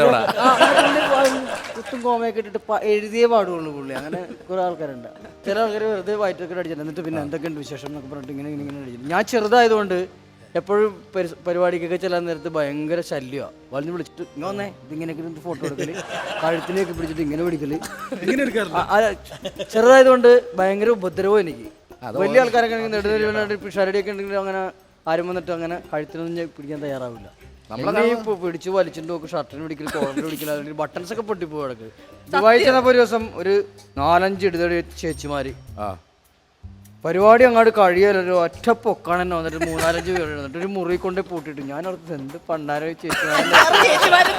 കുത്തും കോമയൊക്കെ ഇട്ടിട്ട് എഴുതിയേ പാടുള്ളൂ പുള്ളി. അങ്ങനെ കുറെ ആൾക്കാരുണ്ട്. ചില ആൾക്കാർ വെറുതെ വയറ്റൊക്കെ അടിച്ചിട്ട് എന്നിട്ട് പിന്നെ എന്തൊക്കെയുണ്ട് വിശേഷം എന്നൊക്കെ പറഞ്ഞിട്ട് ഇങ്ങനെ അടിച്ചിട്ട്. ഞാൻ ചെറുതായതുകൊണ്ട് എപ്പോഴും പരിപാടിക്കൊക്കെ ചെല്ലാൻ നേരത്ത് ഭയങ്കര ശല്യമാണ്. വളഞ്ഞു വിളിച്ചിട്ട് ഇങ്ങനെ വന്നേ ഇതിങ്ങനെയൊക്കെ ഫോട്ടോ എടുക്കല്, കഴുത്തിനെയൊക്കെ പിടിച്ചിട്ട് ഇങ്ങനെ പിടിക്കല്. ചെറുതായതുകൊണ്ട് ഭയങ്കര ഉപദ്രവം എനിക്ക്. വലിയ ആൾക്കാരൊക്കെ നെടുന്നേരി പിഷാരടിയൊക്കെ ഉണ്ടെങ്കിൽ അങ്ങനെ ആരും വന്നിട്ട് അങ്ങനെ കഴുത്തിനൊന്നും ഞാൻ പിടിക്കാൻ തയ്യാറാവില്ല. പിടിച്ച് വലിച്ചിട്ട് നോക്കും, ഷർട്ടിന് പിടിക്കൽ, കോളറിന് പിടിക്കൽ, അല്ലെങ്കിൽ ബട്ടൺസ് ഒക്കെ പൊട്ടിപ്പോ കിടക്ക്. ദുബായി ചെന്നപ്പോ ഒരു ദിവസം ഒരു 4-5 ഇടതടി ചേച്ചിമാര് പരിപാടി അങ്ങോട്ട് കഴിയാലോ, ഒറ്റ പൊക്കാണ് തന്നെ വന്നിട്ട് 3-4 പേര് വന്നിട്ട് ഒരു മുറി കൊണ്ട് പൂട്ടിട്ട് ഞാൻ അവർക്ക് എന്ത് പണ്ടാരോ ചേച്ചിമാരെ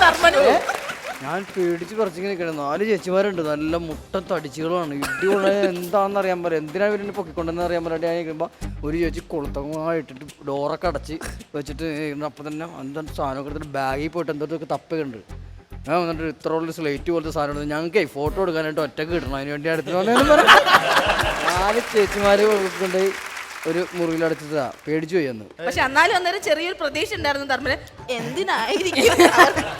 ഞാൻ പേടിച്ച് പറിച്ചിങ്ങനെ നിൽക്കണം. 4 ചേച്ചിമാരുണ്ട്, നല്ല മുട്ട തടിച്ചുകളാണ്. ഇടി കൊള്ള എന്താണെന്ന് അറിയാൻ പറയാം, എന്തിനാണ് ഇവരെ പൊക്കിക്കൊണ്ടെന്ന് അറിയാൻ പറയാണ്ട് ഞാൻ നിൽക്കുമ്പോൾ ഒരു ചേച്ചി കൊളുത്തങ്ങായിട്ടിട്ട് ഡോറൊക്കെ അടച്ച് വെച്ചിട്ട് അപ്പം തന്നെ എന്താ സാധനമൊക്കെ എടുത്തിട്ട് ബാഗിൽ പോയിട്ട് എന്തൊക്കെ തപ്പുണ്ട്. ഞാൻ വന്നിട്ട് ഇത്ര ഉള്ള സ്ലേറ്റ് പോലത്തെ സാധനം എടുത്ത് ഞങ്ങൾക്ക് ഫോട്ടോ എടുക്കാനായിട്ട് ഒറ്റക്ക് കിട്ടണം, അതിന് വേണ്ടി അടുത്ത് വന്നതെന്ന് പറഞ്ഞു. 4 ചേച്ചിമാർ കൊണ്ട് ഒരു മുറിയിൽ അടച്ചതാ, പേടിച്ചു പോയി അന്ന്. പക്ഷെ എന്നാലും അന്നേരം ചെറിയൊരു പ്രതീക്ഷ ഉണ്ടായിരുന്നു ധർമ്മന്, എന്തിനായിരിക്കും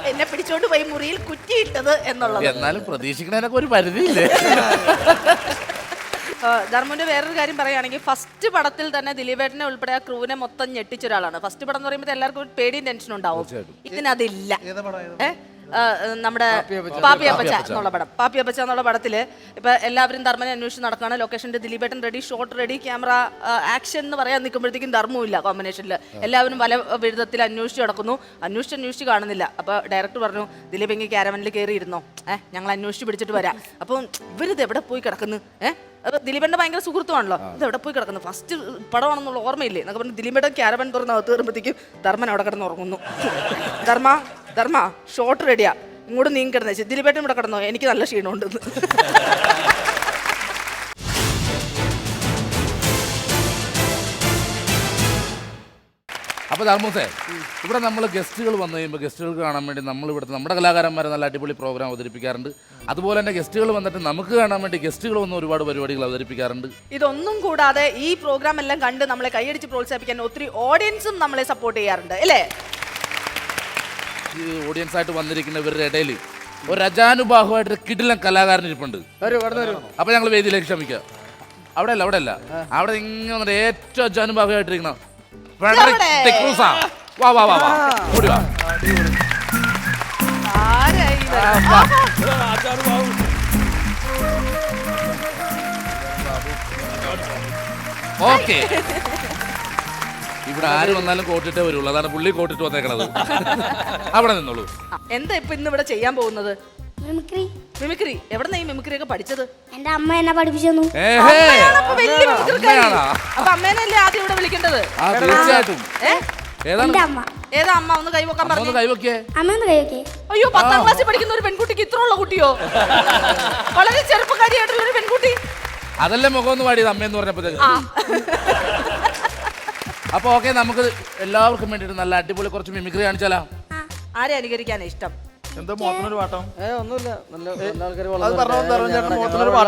എന്നെ പിടിച്ചോണ്ട് പോയി മുറിയിൽ കുറ്റിയിട്ടത് എന്നുള്ളത്. എന്നാലും പ്രതീക്ഷിക്കണതിനൊക്കെ ഒരു പരിധിയില്ലേ. ധർമ്മന്റെ വേറൊരു കാര്യം പറയുകയാണെങ്കിൽ ഫസ്റ്റ് പടത്തിൽ തന്നെ ദിലീപേട്ടനെ ഉൾപ്പെടെ ആ ക്രൂവിനെ മൊത്തം ഞെട്ടിച്ച ഒരാളാണ്. ഫസ്റ്റ് പടം എന്ന് പറയുമ്പോൾ എല്ലാവർക്കും ഒരു പേടിയും ടെൻഷനും ഉണ്ടാവും. ഇതിനതില്ല. നമ്മുടെ പാപ്പിയപ്പച്ച എന്നുള്ള പടം, പാപ്പിയപ്പച്ച എന്നുള്ള പടത്തില് ഇപ്പൊ എല്ലാവരും ധർമ്മനെ അന്വേഷിച്ച് നടക്കുകയാണ്. ലൊക്കേഷന്റെ ദിലീപേട്ടൻ ready, shot ready, camera action എന്ന് പറയാൻ നിൽക്കുമ്പോഴത്തേക്കും ധർമ്മമില്ല കോമ്പിനേഷനിൽ. എല്ലാവരും പല വിധത്തിൽ അന്വേഷിച്ച് നടക്കുന്നു, അന്വേഷിച്ച് കാണുന്നില്ല. അപ്പൊ ഡയറക്ടർ പറഞ്ഞു, ദിലീപ് എങ്കിൽ ക്യാരവനിൽ കയറിയിരുന്നോ, ഞങ്ങൾ അന്വേഷിച്ച് പിടിച്ചിട്ട് വരാം. അപ്പം ഇവരിത് എവിടെ പോയി കിടക്കുന്നു, ദിലീപേട്ടൻ്റെ ഭയങ്കര സുഹൃത്തുമാണല്ലോ, ഇത് എവിടെ പോയി കിടക്കുന്നു, ഫസ്റ്റ് പടമാണെന്നുള്ള ഓർമ്മയില്ലേ എന്നൊക്കെ പറഞ്ഞ് ദിലീപേട്ടൻ ക്യാരവൻ തുറന്ന് അകത്ത് കയറുമ്പോഴത്തേക്കും ധർമ്മൻ അവിടെ കിടന്ന് ഉറങ്ങുന്നു. ധർമ്മ ഷോട്ട് റെഡിയാ, ഇങ്ങോട്ട് നീങ്ങി കിടന്നേ, ദിലീപേട്ടൻ ഇവിടെ കിടന്നോ, എനിക്ക് നല്ല ക്ഷീണമുണ്ടെന്ന്. അപ്പോൾ ധർമ്മസേ, ഇവിടെ നമ്മൾ ഗസ്റ്റുകൾ വന്നു കഴിയുമ്പോൾ ഗസ്റ്റുകൾക്ക് കാണാൻ വേണ്ടി നമ്മൾ ഇവിടുത്തെ നമ്മുടെ കലാകാരന്മാരെ നല്ല അടിപൊളി പ്രോഗ്രാം അവതരിപ്പിക്കാറുണ്ട്. അതുപോലെ തന്നെ ഗസ്റ്റുകൾ വന്നിട്ട് നമുക്ക് കാണാൻ വേണ്ടി ഗസ്റ്റുകൾ വന്ന് ഒരുപാട് പരിപാടികൾ അവതരിപ്പിക്കാറുണ്ട്. ഇതൊന്നും കൂടാതെ ഈ പ്രോഗ്രാം എല്ലാം കണ്ട് നമ്മളെ കൈയടിച്ച് പ്രോത്സാഹിപ്പിക്കാൻ ഒത്തിരി ഓഡിയൻസും നമ്മളെ സപ്പോർട്ട് ചെയ്യാറുണ്ട് അല്ലേ? ഈ ഓഡിയൻസ് ആയിട്ട് വന്നിരിക്കുന്ന ഇവരുടെ ഇടയിൽ ഒരു അജാനുബാഹുവായിട്ട് കിടിലൻ കലാകാരൻ ഇരിപ്പുണ്ട്. അപ്പൊ ഞങ്ങൾ വേദിയിലേക്ക് ക്ഷമിക്കുക. അവിടെ അല്ല അവിടെ ഇങ്ങനെ ഏറ്റവും അജാനുബാഹുവായിട്ടിരിക്കണം. വാ വാ വാ വാ ഓടി വാ. ഓക്കെ, ഇവിടെ ആര് വന്നാലും കോട്ടിട്ടേ വരുള്ളൂ, അതാണ് പുള്ളി കോട്ടിട്ട് വന്നേക്കണത്. അവിടെ നിന്നോളൂ. എന്താ ഇപ്പൊ ഇന്ന് ഇവിടെ ചെയ്യാൻ പോകുന്നത്? മിമിക്രി. മിമിക്രി. എവിടെന്നാ ഈ മിമിക്രി ഒക്കെ പഠിച്ചത്? എന്റെ അമ്മ എന്നെ പഠിപ്പിച്ചു തന്നു. അപ്പൊ അമ്മേനല്ലേ ആദ്യം ഇവിടെ വിളിക്കേണ്ടത്? തീർച്ചയായിട്ടും. എന്റെ അമ്മ. ഏതാ അമ്മ? ഒന്ന് കൈവക്കാൻ പറഞ്ഞു. കൈവക്കേ. അമ്മ ഒന്ന് കൈവക്കേ. അയ്യോ, 10ാം ക്ലാസ്സിൽ പഠിക്കുന്ന ഒരു പെൺകുട്ടിക്ക് ഇത്ര ഉള്ള കുട്ടിയോ? വളരെ ചെറുപ്പക്കാരിയായിട്ടുള്ള ഒരു പെൺകുട്ടി. അതല്ലേ മുഖം ഒന്ന് പാടിയത് അമ്മയെന്ന് പറഞ്ഞപ്പോഴത്തേക്ക്. അപ്പൊ ഓക്കെ, നമുക്ക് എല്ലാവർക്കും വേണ്ടിയിട്ട് നല്ല അടിപൊളി കുറച്ച് മിമിക്രി കാണിച്ചാലോ? ആരെ അനുകരിക്കാനാ ഇഷ്ടം? എന്താ മോഹനൊരു പാട്ടം? ഒന്നുമില്ല, നല്ല ആൾക്കാർ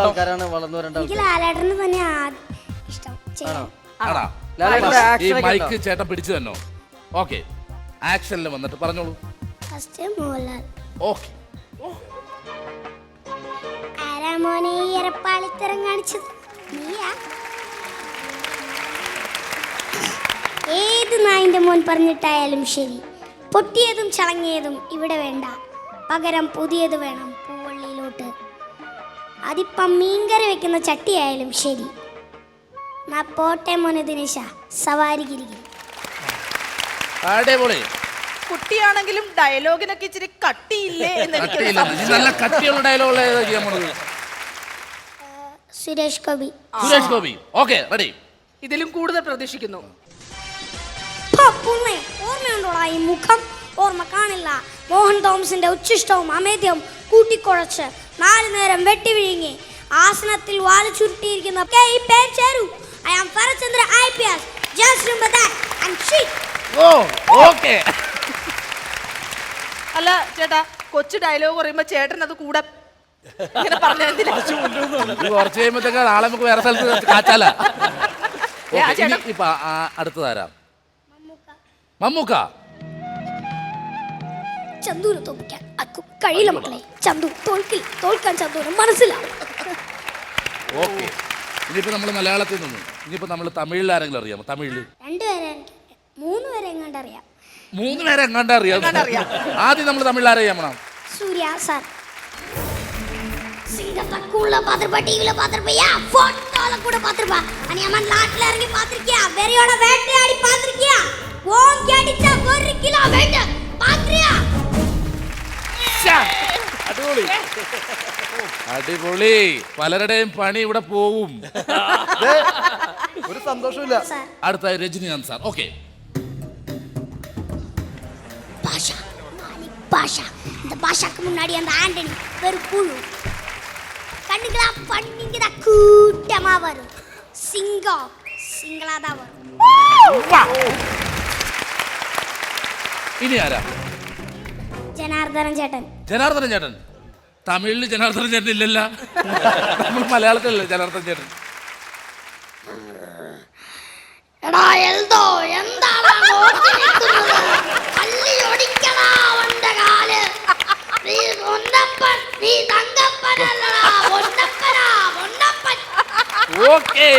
ആൾക്കാരാണ് വളർന്നു വരേണ്ട. എനിക്ക് ലാലേട്ടന് തന്നെ ഇഷ്ടം. ആണോ? ഈ മൈക്ക് ചേട്ടൻ പിടിച്ചു തന്നോ? ഓക്കെ, ആക്ഷനിൽ വന്നിട്ട് പറഞ്ഞോളൂ. ഫസ്റ്റ് മോഹൻലാൽ. ഓക്കെ. ആരാ മോനെ ഇരപ്പാളിത്തരം കാണിച്ചത്? നീയാ? ഏത് നായിന്റെ മോൻ പറഞ്ഞിട്ടായാലും ശരി, പൊട്ടിയതും ചളങ്ങിയതും ഇവിടെ വേണ്ട, പകരം പുതിയത് വേണം പൂവള്ളിയിലോട്ട്. അതിപ്പം മീൻകറി വെക്കുന്ന ചട്ടിയായാലും ശരി. നാ പോട്ടെ മോനെ ദിനേശ, സവാരികിരിക്കും. അടിപൊളി. കുട്ടിയാണെങ്കിലും ഡയലോഗിനൊക്കെ ഇച്ചിരി കട്ടിയില്ലേ എന്ന് നല്ല കട്ടിയുള്ള ഡയലോഗ് ചെയ്യാൻ പോണത്? സുരേഷ് ഗോപി. സുരേഷ് ഗോപി. Okay, ready. ഇതിലും കൂടുതൽ പ്രതീക്ഷിക്കുന്നു. ഓർമ്മയുണ്ടോടാ ഈ മുഖം? ഓർമ്മ കാണില്ല. മോഹൻ തോമസിന്റെ ഉച്ഛിഷ്ടവും അമേദ്യവും കൂട്ടിക്കുഴച്ച് 4 നേരം വെട്ടി വിഴുങ്ങി ആസനത്തിൽ വാല് ചുരുട്ടിയിരിക്കുന്ന I am Farachandra IPS. Just remember that and shit. Okay. അല്ല ചേട്ടാ, കൊച്ചു ഡയലോഗ് പറയുമ്പോ ചേട്ടൻ അത് കൂടെ ഇങ്ങനെ പറഞ്ഞെന്തിനാ? കുറച്ച് കഴിയുമ്പോഴത്തേക്ക് നാളെ നമുക്ക് വേറെ സ്ഥലത്ത് കാച്ചാല. ഇപ്പൊ അടുത്തതാരാ? മമ്മൂക്ക. ചന്ദൂര് തോൽക്കാൻ കഴിയില്ല മക്കളെ. ചന്ദു തോൽക്കാൻ ചന്ദൂര് മനസ്സിലാവും. ഓക്കെ, ഇനിയിപ്പോ നമ്മൾ മലയാളത്തിൽ നിന്നു ഇനിയിപ്പോ നമ്മൾ തമിഴിൽ ആരെങ്കിലും അറിയാമോ? തമിഴില് 2 പേരെ 3 പേരെ എങ്ങാണ്ട് അറിയാം. 3 പേരെ എങ്ങാണ്ട് അറിയാം. ആദ്യം നമ്മൾ തമിഴിൽ ആരെയാമണം? സൂര്യ സാർ. സിംഗപ്പൂർல பாத்திருப்பா, டிவில பாத்திருப்பியா, போட்டோல கூட பாத்திருப்பா. அனி அம்மன் லாட்ல இறங்கி பாத்திருக்கியா? வெறியோட வேட்டையாடி பாத்திருக்கியா? ஓங்கி அடிச்சா 1 கிலோ வெயிட் பாத்திரியா? അടിപൊളി. പലരുടെയും പണി ഇവിടെ പോവും. ഒരു സന്തോഷമില്ല. അടുത്ത രജനികാന്ത് സാർ. ഓക്കെ. ഭാഷ இந்த பாஷாக்கு முன்னாடி அந்த ஆண்டனி ஒரு புழு. கண்ணுங்களா பண்ணிங்கதா கூட்டமா வரும். சிங்கம் சிங்களா தான் வரும். ഇനി ആരാ? ജനാർദ്ദനൻ ചേട്ടൻ. ജനാർദ്ദനൻ ചേട്ടൻ. തമിഴില് ജനാർദ്ദനൻ ചേട്ടൻ ഇല്ലല്ല. നമ്മൾ മലയാളത്തിലല്ലേ ജനാർദ്ദനൻ ചേട്ടൻ. എടാ എൽദോ എന്താണ് നോക്കി നിൽക്കുന്നത്? തല്ലി ഒടിക്കടാ അവന്റെ കാല്. നീ ഒന്നപ്പൻ, നീ തങ്കപ്പനല്ലടാ, ഒന്നപ്പനാ, ഒന്നപ്പൻ. Okay,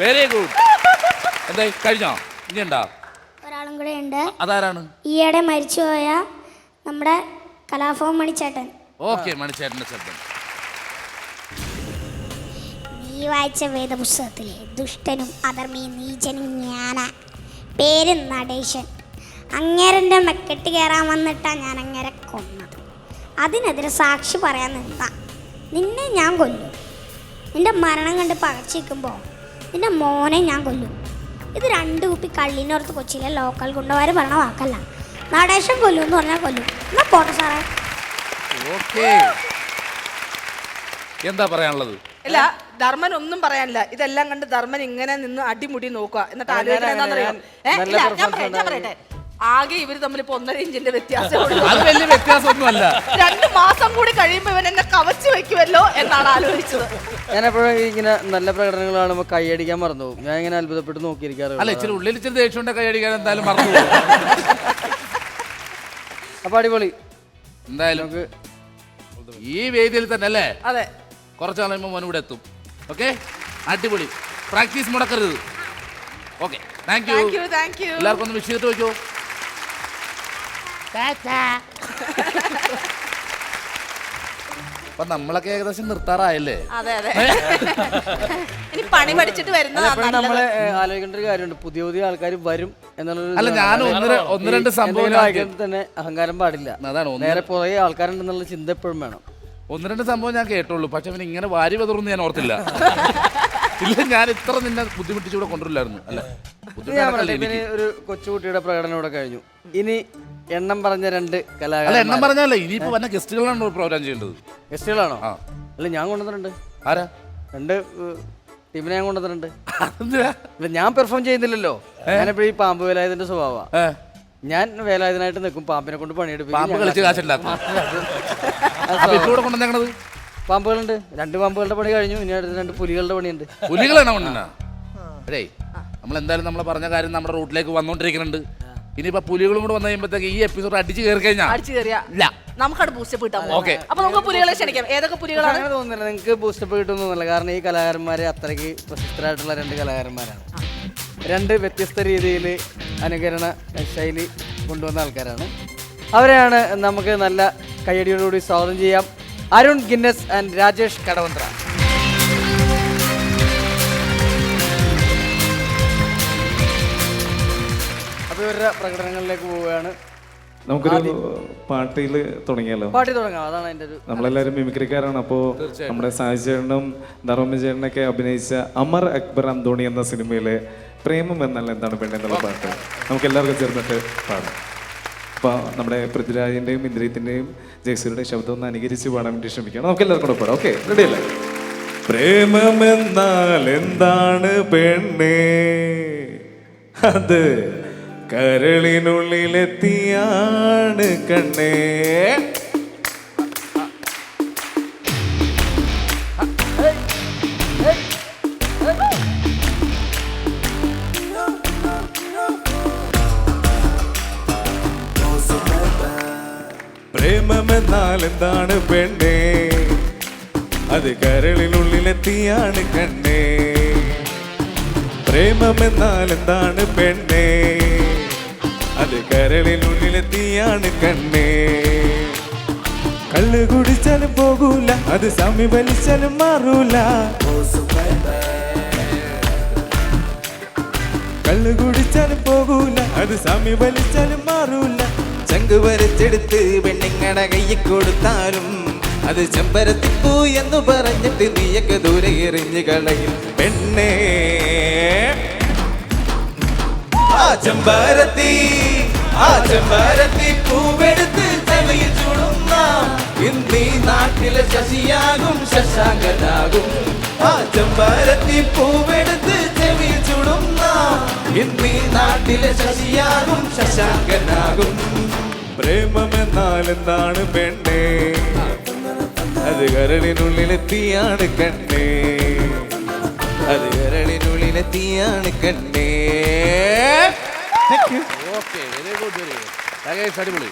very good. എന്തായി കഴിഞ്ഞോ? ഇനി ഉണ്ടാ? ഒരാളും കൂടെ ഉണ്ട്. അതാരാണ്? ഈയിടെ മരിച്ചുപോയ നമ്മുടെ കലാഭവൻ മണിച്ചേട്ടൻ. ഓക്കെ, മണിച്ചേട്ടന്റെ ശബ്ദം. നീ വായിച്ച വേദപുസ്തകത്തിലെ ദുഷ്ടനും അധർമ്മിയും നീചനും ഞാനാ. പേര് നടേശൻ. അങ്ങേരൻ്റെ മെക്കെട്ട് കയറാൻ വന്നിട്ടാണ് ഞാൻ അങ്ങേരെ കൊന്നത്. അതിനെതിരെ സാക്ഷി പറയാൻ നിന്നാ നിന്നെ ഞാൻ കൊല്ലും. നിന്റെ മരണം കണ്ട് പകച്ചിരിക്കുമ്പോൾ നിന്റെ മോനെ ഞാൻ കൊല്ലും. ഇത് 2 കുപ്പി കള്ളിനോർത്ത് കൊച്ചിയിലെ ലോക്കൽ ഗുണ്ടവാര് പറഞ്ഞ വാക്കല്ല. നടേശൻ കൊല്ലും എന്ന് പറഞ്ഞാൽ കൊല്ലും. എന്നാ പോട്ടെ സാറേ. ഓക്കേ, എന്താ പറയാനുള്ളത്? ഇല്ല, ധർമ്മൻ ഒന്നും പറയാനില്ല. ഇതെല്ലാം കണ്ട് ധർമ്മൻ ഇങ്ങനെ നിന്ന് അടിമുടി നോക്കുക. എന്നിട്ട് ആലോചിക്കണം എന്താണെന്നറിയോ? ഞാൻ പറയട്ടെ, ആകെ ഇവര് തമ്മിൽ ഇപ്പൊ 1.5 ഇഞ്ചിന്റെ വ്യത്യാസം. അത് വലിയ വ്യത്യാസമൊന്നുമല്ല. 2 മാസം കൂടി കഴിയുമ്പോ ഇവൻ എന്നെ കവച്ചു വെക്കുമല്ലോ എന്നാണ് ആലോചിച്ചത്. ഞാൻ എപ്പോഴും ഇങ്ങനെ നല്ല പ്രകടനങ്ങൾ കാണുമ്പോൾ കൈയടിക്കാൻ മറന്നു പോകും. ഞാൻ ഇങ്ങനെ അത്ഭുതപ്പെട്ട് നോക്കിയിരിക്കാറ്. അല്ല, ഇച്ചിരി ഉള്ളിൽ ഇച്ചിരി ദേഷ്യം കൈയടിക്കാൻ എന്തായാലും മറന്നു. അപ്പൊ അടിപൊളി. എന്തായാലും നമുക്ക് ഈ വേദിയിൽ തന്നെ അല്ലേ? അതെ, കുറച്ച് നാളുമ്പോൾ മോൻ ഇവിടെ എത്തും. ഓക്കെ, അടിപൊളി. പ്രാക്ടീസ് മുടക്കരുത്. Okay, thank you. Thank you. എല്ലാവർക്കും ഒന്ന് വിഷ് ചെയ്തിട്ട് വയ്ക്കോ. അപ്പൊ നമ്മളൊക്കെ ഏകദേശം നിർത്താറായല്ലേ? അതെ അതെ. ഇനി പണി പഠിച്ചിട്ട് വരുന്നതാണ് നമ്മള് ആലോചിക്കേണ്ട ഒരു കാര്യമുണ്ട്. പുതിയ പുതിയ ആൾക്കാർ വരും എന്നുള്ളൊരു. അല്ല, ഞാൻ ഒന്ന് രണ്ട് സംഭവം തന്നെ അഹങ്കാരം പാടില്ല. അതാണ്, നേരെ പുറകെ ആൾക്കാരുണ്ടെന്നുള്ള ചിന്ത എപ്പോഴും വേണം. 1-2 സംഭവം ഞാൻ കേട്ടുള്ളൂ. പക്ഷെ അവന് ഇങ്ങനെ വാരി വെതറുന്ന് ഞാൻ ഓർത്തില്ല. ഇല്ല, ഞാൻ ഇത്ര നിന്നെ ബുദ്ധിമുട്ടിച്ചൂടെ കൊണ്ടുവരില്ലായിരുന്നു. അല്ല, ഇനി ഒരു കൊച്ചുകുട്ടിയുടെ പ്രകടനം ഇവിടെ കഴിഞ്ഞു. ഇനി എണ്ണം പറഞ്ഞ 2 അല്ല, കലാകാരന്മാർ. എണ്ണം പറഞ്ഞല്ലേ, ഇനിയിപ്പോ വന്ന ഗസ്റ്റുകളാണ് പ്രോഗ്രാം ചെയ്യേണ്ടത്. ഗസ്റ്റുകളാണോ? ആ. അല്ല, ഞാൻ കൊണ്ടുവന്നിട്ടുണ്ട്. ആരാ? 2 ടീമിനെ ഞാൻ കൊണ്ടുവന്നിട്ടുണ്ട്. അതെന്തിനാ? ഇല്ല, ഞാൻ പെർഫോം ചെയ്യുന്നില്ലല്ലോ. ഞാനിപ്പോ ഈ പാമ്പ് വേലായുധന്റെ സ്വഭാവ. ഞാൻ വേലായുധനായിട്ട് നിൽക്കും, പാമ്പിനെ കൊണ്ട് പണിയെടുപ്പിക്കും. പാമ്പ് കളിച്ച് കാശുണ്ടാക്കും. ഇവിടെ കൊണ്ടുവന്നേക്കണത് പാമ്പുകളുണ്ട്. 2 പാമ്പുകളുടെ പണി കഴിഞ്ഞു. ഇനി അടുത്ത 2 പുലികളുടെ പണിയുണ്ട്. പുലികളാണ് കൊണ്ടുവന്ന. അതെ, നമ്മൾ എന്തായാലും നമ്മളെ പറഞ്ഞ കാര്യം നമ്മുടെ റൂട്ടിലേക്ക് വന്നോണ്ടിരിക്കുന്നുണ്ട്. ഇനിയിപ്പോ പുലികളും കൂടെ വന്നു കഴിയുമ്പോഴത്തേക്ക് ഈ എപ്പിസോഡ് അടിച്ചു കയറി കഴിഞ്ഞാൽ നമുക്കവിടെ ബൂസ്റ്റപ്പ് കിട്ടാം. അപ്പൊ നമുക്ക് പുലികളെ ക്ഷണിക്കാം. ഏതൊക്കെ പുലികളാണ്? അങ്ങനെ തോന്നുന്നില്ല, നിങ്ങൾക്ക് ബൂസ്റ്റപ്പ് കിട്ടുമെന്നൊന്നുമില്ല. കാരണം ഈ കലാകാരന്മാരെ അത്രയ്ക്ക് പ്രശസ്തരായിട്ടുള്ള 2 കലാകാരന്മാരാണ്. 2 വ്യത്യസ്ത രീതിയിൽ അനുകരണ ശൈലി കൊണ്ടുവന്ന ആൾക്കാരാണ്. അവരെയാണ് നമുക്ക് നല്ല കയ്യടിയോടുകൂടി സ്വാഗതം ചെയ്യാം. Arun Guinness and Rajesh Kadavanthra. അപ്പോൾ ഇവരുടെ പ്രകടനങ്ങളിലേക്ക് പോവുകയാണ്. നമുക്കൊരു പാട്ടിൽ തുടങ്ങിയല്ലോ. പാട്ടി തുടങ്ങാം, അതാണ് എൻ്റെ ഒരു. നമ്മളെല്ലാവരും മിമിക്രിക്കാരാണ്. അപ്പോൾ നമ്മുടെ സാജി ചേട്ടനും ധർമ്മ ചേട്ടനൊക്കെ അഭിനയിച്ച അമർ അക്ബർ അന്തോണി എന്ന സിനിമയിലെ പ്രേമം എന്നാൽ എന്താണ് പെണ്ണ് എന്നുള്ള പാട്ട് നമുക്ക് എല്ലാവർക്കും ചേർന്നിട്ട് പാടാം. അപ്പോൾ നമ്മുടെ പൃഥ്വിരാജിൻ്റെയും ഇന്ദ്രിയത്തിൻ്റെയും ജയസൂര്യയുടെയും ശബ്ദം ഒന്ന് അനുകരിച്ച് പാടാൻ വേണ്ടി ശ്രമിക്കണം. നമുക്ക് എല്ലാവർക്കും കൂടെ പാടാം. ഓക്കെ, റെഡിയല്ലേ? പ്രേമമെന്നാൽ എന്താണ് പെണ്ണേ, അത് കരളിനുള്ളിലെത്തിയാണ് കണ്ണേ. പ്രേമമെന്നാൽ എന്താണ് പെണ്ണേ, അത് കരളിനുള്ളിലെത്തിയാണ് കണ്ണേ. പ്രേമമെന്നാൽ എന്താണ് പെണ്ണേ, അത് കരളിനുള്ളിലെത്തിയാണ് കണ്ണേ. കള്ളു കുടിച്ചാലും പോകൂല, അത് സമീപലിച്ചാലും മാറൂല. കള്ളു കുടിച്ചാലും പോകൂല, അത് സമീപലിച്ചാലും മാറൂല. ചങ്ക് വരച്ചെടുത്ത് പെണ്ണിങ്ങട കയ്യിൽ കൊടുത്താലും അത് ചെമ്പരത്തിപ്പൂ എന്ന് പറഞ്ഞിട്ട് നീയൊക്കെ ദൂരെ എറിഞ്ഞ് കളയും പെണ്ണേ. ആ ചെമ്പരത്തി പൂവെടുത്ത് തലയിൽ ചൂടുന്ന ഇന്നീ നാട്ടിലെ ശശിയാകും ശശാങ്കനാകും ആ ചെമ്പരത്തി പൂവെടുത്ത് ചെവി ചുടുന്ന ഇന്നീ നാട്ടിലെ ശശിയാകും ശശാങ്കനാകും പ്രേമമെന്നാൽ എന്താണ് പെണ്ണേ അത് കരളിനുള്ളിലെത്തിയാണ് കണ്ണേ അത് കരളിനുള്ളിലെത്തിയാണ് കണ്ണേ okay very good very good Rakesh അടിപൊളി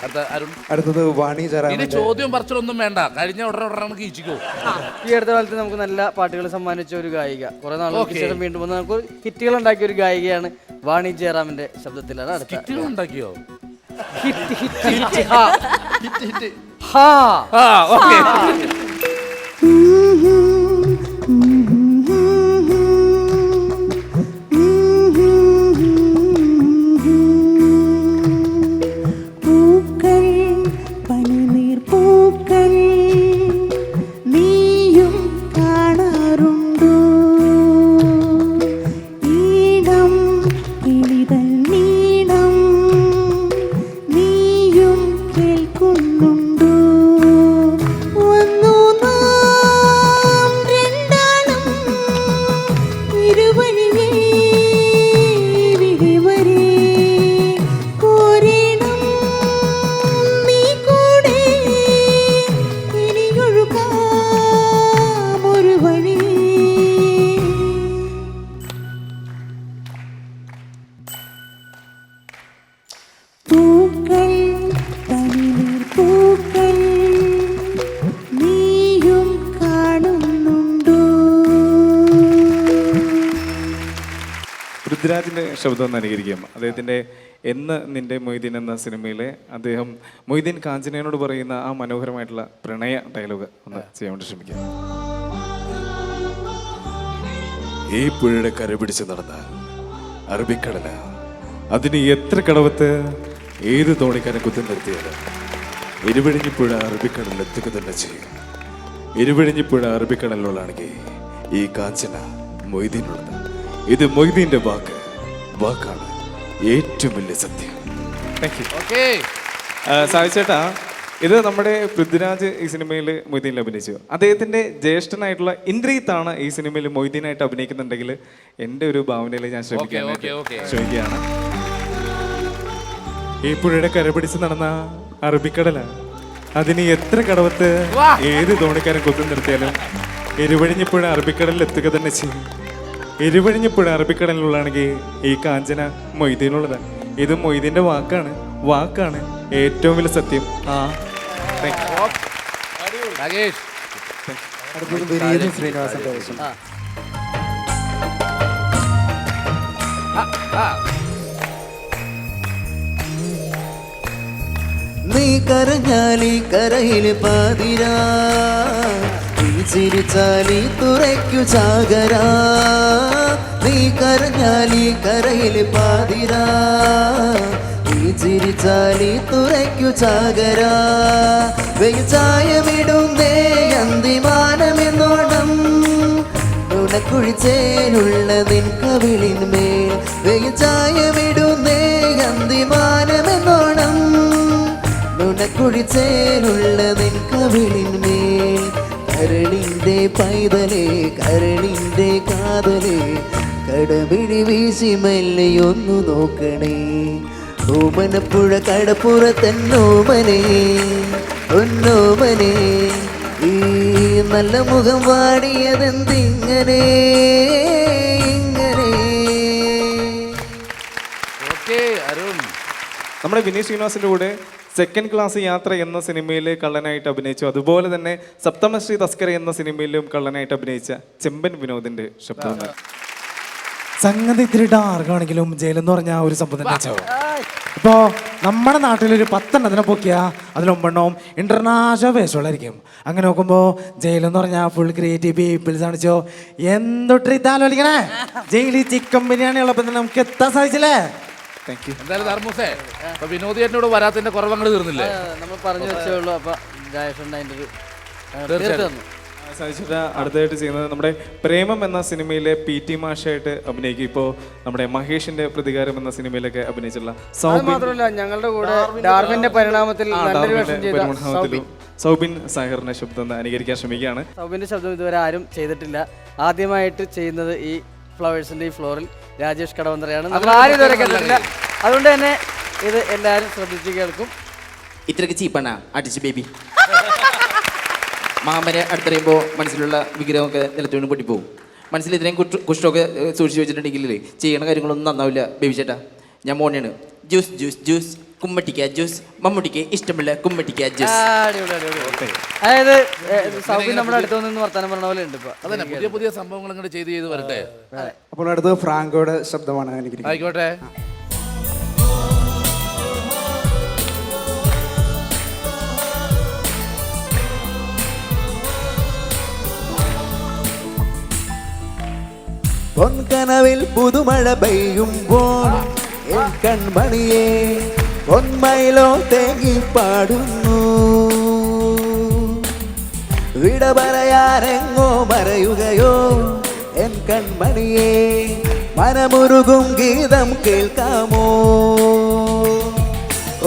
അടുത്ത അരുൺ അടുത്തത് വാണി ഇനി ജയറാമിന്റെ ചോദ്യം പറച്ചിലൊന്നും വേണ്ട കഴിഞ്ഞ ഉടനെ നമുക്ക് ഈച്ചിക്കോ ഈ അടുത്ത കാലത്ത് നമുക്ക് നല്ല പാട്ടുകൾ സമ്മാനിച്ച ഒരു ഗായിക കുറെ നാളുകൾക്ക് Okay. ശേഷം വീണ്ടും വന്ന് നമുക്ക് ഹിറ്റുകൾ ഉണ്ടാക്കിയ ഒരു ഗായികയാണ് വാണി ജയറാമിന്റെ ശബ്ദത്തിലാണ് അടുത്ത കിറ്റുകൾ ഉണ്ടാക്കിയോ ഹിറ്റ് ഹിറ്റ് ഹിറ്റ് ഹാ ഹാ ആ ഓക്കെ പൂക്കൾ പനിനീർ പൂക്കൾ നീയും കാണാറുണ്ടോ ഈണം കിളിതൽ നീണം നീയും കേൾക്കുന്നുണ്ടോ വന്നു നാം രണ്ടാളും ഇരുവഴിയേ ഇവിടെ വരെ കോരണം നീ കൂടെ ഇനിയൊഴുകാം ഒരു വഴി പൂക്കൾ പനിനീർ പൂക്കൾ നീയും കാണുന്നുണ്ടോ പൃഥ്വിരാജിന്റെ ശബ്ദം ഒന്ന് അനുകരിക്കാം. അദ്ദേഹത്തിന്റെ എന്ന് നിന്റെ മൊയ്തീൻ എന്ന സിനിമയിലെ അദ്ദേഹം മൊയ്തീൻ കാഞ്ചനയോട് പറയുന്ന ആ മനോഹരമായിട്ടുള്ള പ്രണയ ഡയലോഗ് ഒന്ന് ചെയ്യാൻ വേണ്ടി ശ്രമിക്കാം. ഈ പുഴയുടെ കര പിടിച്ച് നടന്നാൽ അറബിക്കടല അതിന് എത്ര കടവത്ത് ഏത് തോണിക്കാരൻ കുത്തി നിർത്തിയാലും ഇരുവിഴിഞ്ഞിപ്പുഴ അറബിക്കടലിൽ എത്തുക തന്നെ ചെയ്യും. ഇരുവിഴിഞ്ഞിപ്പുഴ അറബിക്കടലിലുള്ളാണെങ്കിൽ ഈ കാഞ്ചന മൊയ്തീനുള്ളത്. ഇത് മൊയ്തീന്റെ വാക്കാണ് ഏറ്റവും വലിയ സത്യം. ഓക്കെ സാധിച്ചേട്ടാ, ഇത് നമ്മുടെ പൃഥ്വിരാജ് ഈ സിനിമയിൽ മൊയ്തീനിൽ അഭിനയിച്ചു. അദ്ദേഹത്തിന്റെ ജ്യേഷ്ഠനായിട്ടുള്ള ഇന്ദ്രീത്താണ് ഈ സിനിമയിൽ മൊയ്തീനായിട്ട് അഭിനയിക്കുന്നുണ്ടെങ്കിൽ എൻ്റെ ഒരു ഭാവനയിൽ ഞാൻ ശ്രമിക്കുകയാണ്. ഈ പുഴയുടെ കര പിടിച്ച് നടന്ന അറബിക്കടല അതിന് എത്ര കടവത്ത് ഏത് തോണിക്കാരൻ കുത്തി നിർത്തിയാലും ഇരുവഴിഞ്ഞിപ്പുഴ അറബിക്കടലിൽ എത്തുക തന്നെ ചെയ്യും. ഇരുവഴിഞ്ഞിപ്പുഴ അറബിക്കടലിലുള്ളാണെങ്കിൽ ഈ കാഞ്ചന മൊയ്തീനുള്ളതാണ്. ഇത് മൊയ്തീന്റെ വാക്കാണ് ഏറ്റവും വലിയ സത്യം. രാകേഷ് അടുത്തത് വിനീതും ശ്രീനിവാസന്റെ ആവശ്യം. നീ കരഞ്ഞാലി കരയില് പാതിരാ നീ ചിരിച്ചാലി തുറയ്ക്കു ചാകരാ നീ കരഞ്ഞാലി കരയില് പാതിരാ നീ ചിരിച്ചാലി തുറയ്ക്കു ചാകരാ വെയിച്ചായമിടുന്നേ അന്തിമാനമെന്നോണം നുണക്കുഴിച്ചേനുള്ള നിൻ കവിളിന്മേൽ വെയിച്ചായമിടുന്നേ അന്തിമാനമെന്നോണം നുണക്കുഴിച്ചേനുള്ള നിൻ കവിളിന്മേൽ കരളിൻ്റെ പൈതലേ കരളിൻ്റെ കാതലേ കടപിടി വീശി മെല്ലയൊന്നു നോക്കണേ ഓമനപ്പുഴ കടപ്പുറത്തന്നോമനേ ഒന്നോമനേ ഈ നല്ല മുഖം വാടിയതെന്തിങ്ങനെ ഇങ്ങനെ. നമ്മുടെ വിനീത് ശ്രീനിവാസിന്റെ കൂടെ സെക്കൻഡ് ക്ലാസ് യാത്ര എന്ന സിനിമയിൽ കള്ളനായിട്ട് അഭിനയിച്ചു. അതുപോലെ തന്നെ സപ്തമശ്രീ തസ്കര എന്ന സിനിമയിലും കള്ളനായിട്ട് അഭിനയിച്ച ചെമ്പൻ വിനോദിന്റെ ശബ്ദം. സംഗതി ഇത്തിരി ഡാർക്കാണെങ്കിലും ജയിലെന്ന് പറഞ്ഞാൽ ഒരു സംഭവം തന്നെ വെച്ചോ. ഇപ്പോ നമ്മുടെ നാട്ടിലൊരു 10 എണ്ണത്തിനെ പൊക്കിയാ അതിലൊമ്പെണ്ണവും ഇന്റർനാഷണൽ ബേസുകളായിരിക്കും. അങ്ങനെ നോക്കുമ്പോ ജയിലെന്ന് പറഞ്ഞാൽ ഫുൾ ക്രിയേറ്റീവ് പീപ്പിൾസ് ആണിച്ചോ. എന്തൊട്ട് ഇതാലോചിക്കണേ, ജയിലിൽ ചിക്കൻ ബിരിയാണി ഉള്ളപ്പോ തന്നെ നമുക്ക് എത്താൻ സാധിച്ചില്ലേ. എന്തായാലും ധർമ്മൂസേ വിനോദിയേട്ടനോട് വരാത്തതിന്റെ കുറവങ്ങൾ തീർന്നില്ലേ? നമ്മൾ പറഞ്ഞു വെച്ചേ ഉള്ളൂ. അപ്പൊ അടുത്തായിട്ട് ചെയ്യുന്നത് നമ്മുടെ പ്രേമം എന്ന സിനിമയിലെ PT മാഷായിട്ട് അഭിനയിക്കും. ഇപ്പോൾ നമ്മുടെ മഹേഷിന്റെ പ്രതികാരം എന്ന സിനിമയിലൊക്കെ അഭിനയിച്ചിട്ടുള്ള മാത്രമല്ല ഞങ്ങളുടെ കൂടെ ഡാർവിന്റെ പരിണാമത്തിൽ സൗബിൻ സാഹിറിന്റെ ശബ്ദം ഒന്ന് അനുകരിക്കാൻ ശ്രമിക്കുകയാണ്. സൗബിന്റെ ശബ്ദം ഇതുവരെ ആരും ചെയ്തിട്ടില്ല. ആദ്യമായിട്ട് ചെയ്യുന്നത് ഈ ഫ്ലവേഴ്സിന്റെ ഈ ഫ്ലോറിൽ രാജേഷ് കടവന്ത്രയാണ്. നമ്മൾ ആരും ഇതുവരെ കേട്ടിട്ടില്ല. അതുകൊണ്ട് തന്നെ ഇത് എല്ലാവരും ശ്രദ്ധിച്ച് കേൾക്കും. ഇത്രയ്ക്ക് ചീപ്പാണ് അടിച്ച് ബേബി. മാമനെ അടുത്തറിയുമ്പോൾ മനസ്സിലുള്ള വിഗ്രഹമൊക്കെ നിലത്ത് വീണ് പൊട്ടിപ്പോവും. മനസ്സിൽ ഇത്രയും കുഷ്ഠമൊക്കെ സൂക്ഷിച്ച് വെച്ചിട്ടുണ്ടെങ്കിൽ ചെയ്യണ കാര്യങ്ങളൊന്നും നന്നാവില്ല ബേബി ചേട്ടാ. ഞാൻ മോനെയാണ്. ജ്യൂസ് ജ്യൂസ് ജ്യൂസ് കുമ്മട്ടിക്ക ജ്യൂസ് മമ്മൂട്ടിക്ക് ഇഷ്ടമുള്ള കുമ്മട്ടിക്ക ജ്യൂസ്. അതായത് സൗബിൻ നമ്മുടെ അടുത്ത് നിന്ന് വർത്താനം പറഞ്ഞ പോലെ ഉണ്ട് ഇപ്പൊ. അതന്നെ പുതിയ പുതിയ സംഭവങ്ങൾ ഇങ്ങോട്ട് ചെയ്ത് വരട്ടെ. അപ്പോൾ അടുത്ത് ഫ്രാങ്കോയുടെ ശബ്ദമാണ് എനിക്ക്. ആയിക്കോട്ടെ. പൊൻകനവിൽ പുതുമഴ പെയ്യുമ്പോൾ എൻ കൺമണിയെ പൊന്മയിലോ തേങ്ങി പാടുന്നു. വിട പറയാനെങ്ങോ മറയുകയോ എൻ കൺമണിയെ മനമുരുകും ഗീതം കേൾക്കാമോ.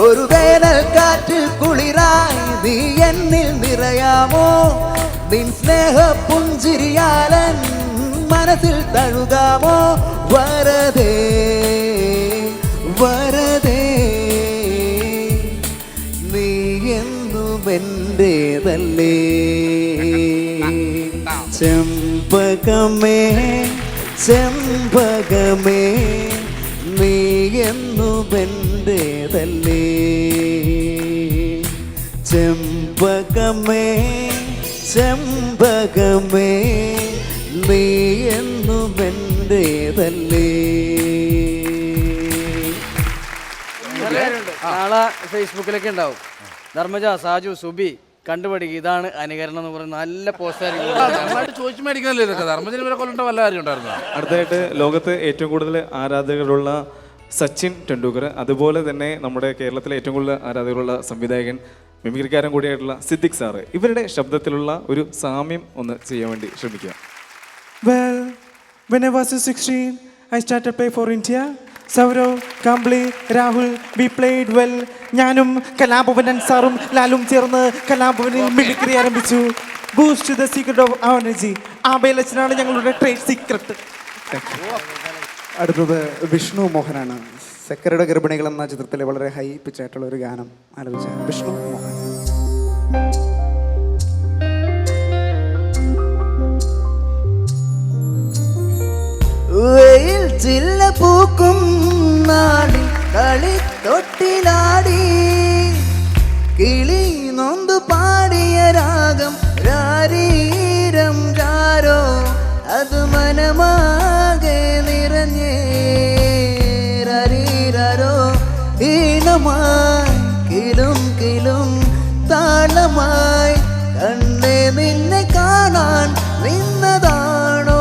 ഒരു വേനൽ കാറ്റ് കുളിരായി നീ എന്നിൽ നിറയാമോ. നിൻ സ്നേഹ പുഞ്ചിരിയാലൻ മനസ്സിൽ തഴുകാമോ. വരദേ വരദേ നീ എന്നും എന്റേതല്ലേ. ചെമ്പകമേ ചെമ്പകമേ നീ എന്നും എന്റേതല്ലേ. ചെമ്പകമേ ചെമ്പകമേ നീ എന്നും എന്റേതല്ലേ. നാളെ ഫേസ്ബുക്കിലൊക്കെ ഉണ്ടാവും. ധർമ്മജ, സാജു, സുബി കണ്ടുപിടിക്കുക, ഇതാണ് അനുകരണം എന്ന് പറയുന്നത്. നല്ല പോസ്റ്റ് ചോദിച്ചു മേടിക്കുന്നല്ലേ ഇതൊക്കെ. ധർമ്മജന് ഇവരെ കൊല്ലേണ്ട വല്ല കാര്യം ഉണ്ടായിരുന്നു. അടുത്തായിട്ട് ലോകത്ത് ഏറ്റവും കൂടുതൽ ആരാധകരുള്ള സച്ചിൻ ടെണ്ടുൽക്കർ, അതുപോലെ തന്നെ നമ്മുടെ കേരളത്തിലെ ഏറ്റവും കൂടുതൽ ആരാധകരുള്ള സംവിധായകൻ മിമിക്രിക്കാരൻ കൂടിയായിട്ടുള്ള സിദ്ദിഖ് സാറ്, ഇവരുടെ ശബ്ദത്തിലുള്ള ഒരു സാമ്യം ഒന്ന് ചെയ്യാൻ വേണ്ടി ശ്രമിക്കുക. Well, when I was 16, I started play for India. Saurav, Kambli, Rahul, we played well. ഞാനും കലാഭവൻ സാറും ലാലും ചേർന്ന് കലാഭവനിൽ മിമിക്രി ആരംഭിച്ചു. Boost the secret of our energy. ആബേലച്ചനാണ് ഞങ്ങളുടെ ട്രേഡ് സീക്രട്ട്. അടുത്തത് വിഷ്ണു മോഹനാണ്. സെക്കരയുടെ ഗർഭിണികൾ എന്ന ചിത്രത്തിലെ വളരെ ഹൈ പിച്ചായിട്ടുള്ള ഒരു ഗാനം ആലപിച്ച വിഷ്ണു മോഹൻ. വെയിൽ ചില്ല പൂക്കും നാടി കളി തൊട്ടിലാടി കിളി നൊന്തു പാടിയ രാഗം രാരീരം രാരോ അത് മനമാകെ നിറഞ്ഞേ രരീരോ ഈണമായി കിലും കിലും താളമായി കണ്ണേ നിന്നെ കാണാൻ നിന്നതാണോ.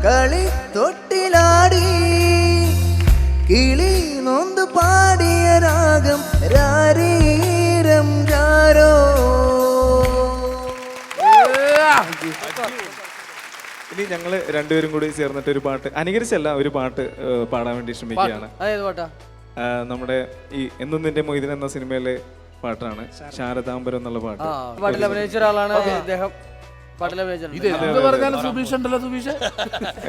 കളി തൊട്ടിലാടി കിളി നൊന്ത് പാടിയ രാഗം രാരീരം രാരോ. ഇനി ഞങ്ങൾ രണ്ടുപേരും കൂടി ചേർന്നിട്ട് ഒരു പാട്ട്, അനുകരിച്ചല്ല, ഒരു പാട്ട് പാടാൻ വേണ്ടി ശ്രമിക്കുകയാണ്. നമ്മുടെ ഈ എന്നും നിന്റെ മൊയ്തീൻ എന്ന സിനിമയിലെ പാട്ടാണ് ശാരദാംബരം എന്നുള്ള പാട്ട്. പാട്ടിൽ അഭിനയിച്ച ഒരാളാണ് അദ്ദേഹം.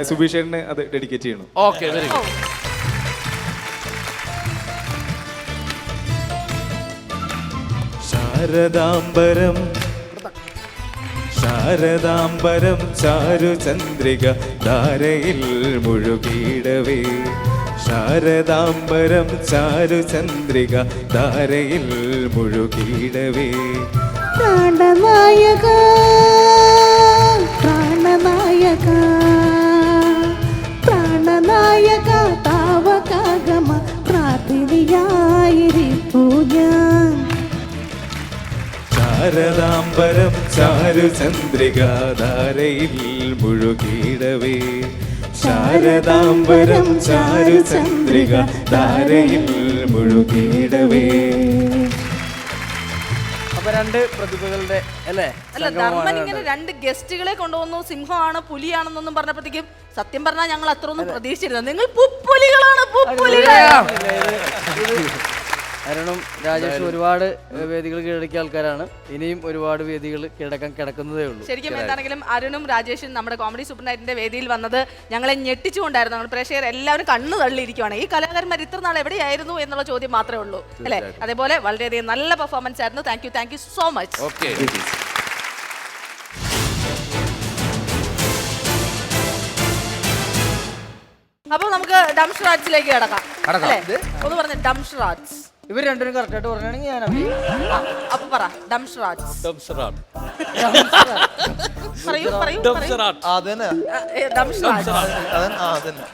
സുബീഷേട്ടന് അത് ഡെഡിക്കേറ്റ് ചെയ്യണം. Okay, very good. ശാരദാംബരം ശാരദാംബരം ചാരുചന്ദ്രിക ധാരയിൽ മുഴുകിയിടവേ. ശാരദാംബരം ചാരുചന്ദ്രിക ധാരയിൽ മുഴുകിയിടവേ. പ്രാണനായക പ്രാണനായക പ്രാണനായക താവകാഗമ പ്രാർത്ഥിനിയായിരിപ്പൂ ഞാൻ. ശാരദാംബരം ചാരുചന്ദ്രിക ധാരയിൽ മുഴുകിയിടവേ. ശാരദാംബരം ചാരുചന്ദ്രിക ധാരയിൽ മുഴുകിയിടവേ. അപ്പൊ രണ്ട് പ്രതിഭകളുടെ അല്ലേ അല്ല ധർമ്മൻ ഇങ്ങനെ രണ്ട് ഗസ്റ്റുകളെ കൊണ്ടുവന്നു, സിംഹമാണ് പുലിയാണെന്നൊന്നും പറഞ്ഞപ്പോഴത്തേക്കും സത്യം പറഞ്ഞാൽ ഞങ്ങൾ അത്രയൊന്നും പ്രതീക്ഷിച്ചിരുന്നു. നിങ്ങൾ പുപ്പുലികളാണ്, പുപ്പുലികൾ. അരുണും രാജേഷും ഒരുപാട് വേദികൾ കീഴടക്കിയ ആൾക്കാരാണ്. ഇനിയും ഒരുപാട് വേദികൾ കീഴടക്കാൻ കിടക്കുന്നതേ ഉള്ളൂ. ശരിക്കും എന്താണെങ്കിലും അരുണും രാജേഷും നമ്മുടെ കോമഡി സൂപ്പർ നൈറ്റിന്റെ വേദിയിൽ വന്നത് ഞങ്ങളെ ഞെട്ടിച്ചുകൊണ്ടായിരുന്നു. നമ്മൾ പ്രേക്ഷകർ എല്ലാവരും കണ്ണു തള്ളിയിരിക്കുവാണ്. ഈ കലാകാരന്മാർ ഇത്ര നാൾ എവിടെയായിരുന്നു എന്നുള്ള ചോദ്യം മാത്രമേ ഉള്ളൂ അല്ലേ? അതേപോലെ വളരെയധികം നല്ല പെർഫോമൻസ് ആയിരുന്നു. Thank you so much. അപ്പൊ നമുക്ക് ഡംഷ്റാറ്റ്സിലേക്ക് കിടക്കാം അല്ലേ? ഒന്ന് പറഞ്ഞ ഡംഷ്റാറ്റ്സ്. ഇവർ രണ്ടുപേരും കറക്റ്റായിട്ട് പറഞ്ഞാണെങ്കിൽ ഞാൻ അപ്പൊ പറ ഡംഷ്റാറ്റ്സ്. പറയൂ പറയൂ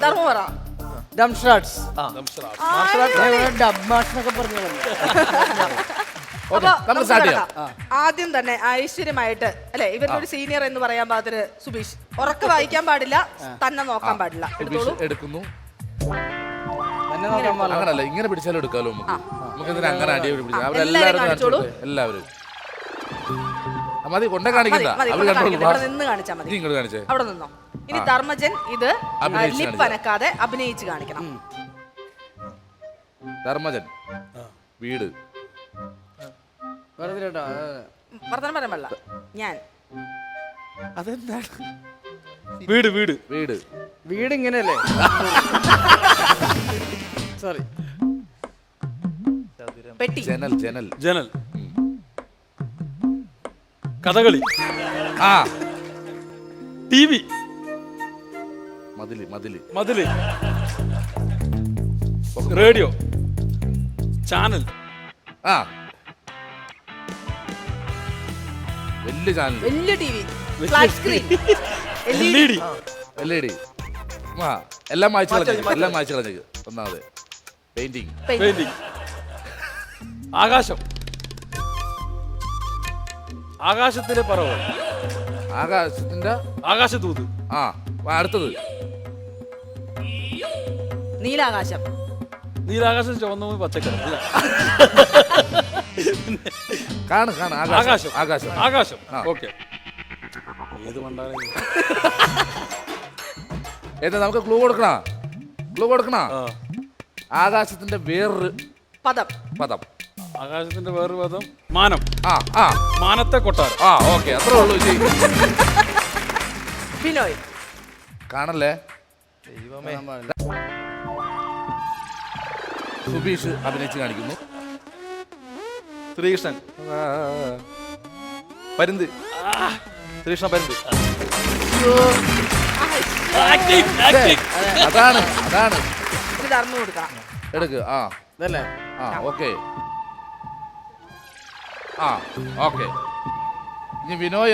ധർമ്മ പറ. ഡംഷ്റാറ്റ്സ് ഡബ് മാഷ് എന്നൊക്കെ പറഞ്ഞു. ആദ്യം തന്നെ ഐശ്വര്യമായിട്ട് അല്ലെ, ഇവരുടെ ഒരു സീനിയർ എന്ന് പറയാൻ പാകത്തിന് സുബീഷ്. ഉറക്കെ വായിക്കാൻ പാടില്ല, തന്നെ നോക്കാൻ പാടില്ല. എടുക്കുന്നു. അങ്ങനല്ല, ഇങ്ങനെ പിടിച്ചാലും എടുക്കാലോ നമുക്ക്. നമുക്ക് അങ്ങനെ അടിയെ പിടിച്ചാൽ അവരെല്ലാവരും എല്ലാവരും മതി കൊണ്ടേ കാണിക്കണ്ട. നിന്ന് കാണിച്ചാൽ മതി. ഇങ്ങോട്ട് കാണിച്ചേ, അവിടെ നിന്നോ. ഇനി ധർമ്മജൻ ഇത് ലിപ്പ് അനക്കാതെ അഭിനയിച്ച് കാണിക്കണം. ധർമ്മജൻ വീട് വർത്തമാനം പറയാൻ പാടില്ല. ഞാൻ അതെന്താണ് വീട് വീട് വീട് വീട് ഇങ്ങനെയല്ലേ? സോറി. പെട്ടി ജനൽ ജനൽ ജനൽ കഥകളി TV മതില് മതില് മതില് റേഡിയോ ചാനൽ വലിയ ചാനൽ വലിയ TV ഫ്ലാറ്റ് സ്ക്രീൻ LED എല്ലാം മായ്ച്ചു കളഞ്ഞേക്ക്. ഒന്നാമത് പെയിന്റിങ് ആകാശം ആകാശത്തിലെ പറവ ആകാശത്തിന്റെ ആകാശദൂത് അടുത്തത് നീലാകാശം നീലാകാശം ചുവന്ന പച്ചക്കറി കാണും ആകാശം ആകാശം ആകാശം ഓക്കെ ഏത് മണ്ടാണ് ഏതാ നമുക്ക് ക്ലൂ കൊടുക്കണ ആകാശത്തിന്റെ വേറൊരു പദം ആകാശത്തിന്റെ വേറൊരു പദം മാനം മാനത്തെ കൊട്ടാരം ഓക്കെ അത്രേ ഉള്ളൂ. ബിനോയ് കാണല്ലേ സുബീഷ് അഭിനയിച്ച് കാണിക്കുന്നു. ശ്രീകൃഷ്ണൻ പരുന്ത് ശ്രീകൃഷ്ണ പരുന്ത്. അതാണ് ധർമ്മം കൊടുക്കാം. എടുക്ക്. ഇതല്ലേ? Okay okay. ഇനി വിനോയ്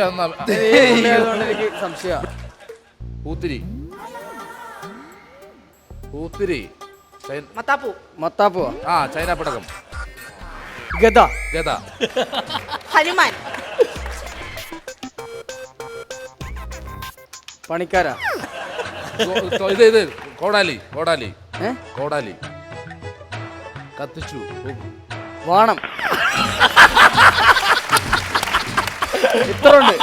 എനിക്ക് സംശയം. പൂത്തിരി മത്താപ്പൂ ചൈന പടക്കം ഗദ ഹനുമാൻ പണിക്കാരാ ഇത് കോടാലി കത്തിച്ചു വാണം ഇത്ര ഉണ്ട്.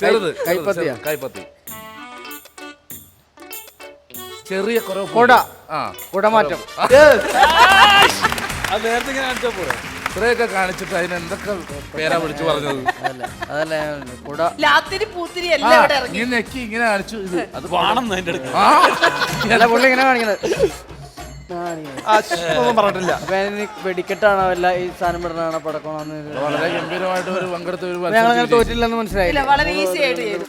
ചെറുത് കൈപ്പത്തി ചെറിയ കുടമാറ്റം നേരത്തെ ഇങ്ങനെ കാണിച്ചാ പോരെ? ഇത്രയൊക്കെ കാണിച്ചിട്ട് അതിന് എന്തൊക്കെ പേരാ വിളിച്ചു പറഞ്ഞത്? നീ നെക്കി ഇങ്ങനെ കാണിച്ചു. ഇത് അത് വാണം അതിന്റെ അടുത്ത് ഇങ്ങനെ കാണിക്കണത് പറഞ്ഞിട്ടില്ല. വെടിക്കെട്ടാണോ അല്ല ഈ സാധനം പെടണാണോ പടക്കണോ? വളരെ ഗംഭീരമായിട്ട് ഒരു പങ്കെടുത്ത ഒരു ഞങ്ങൾ തോറ്റില്ലെന്ന് മനസ്സിലായില്ല. വളരെ ഈസി ആയിട്ട് ചെയ്തു.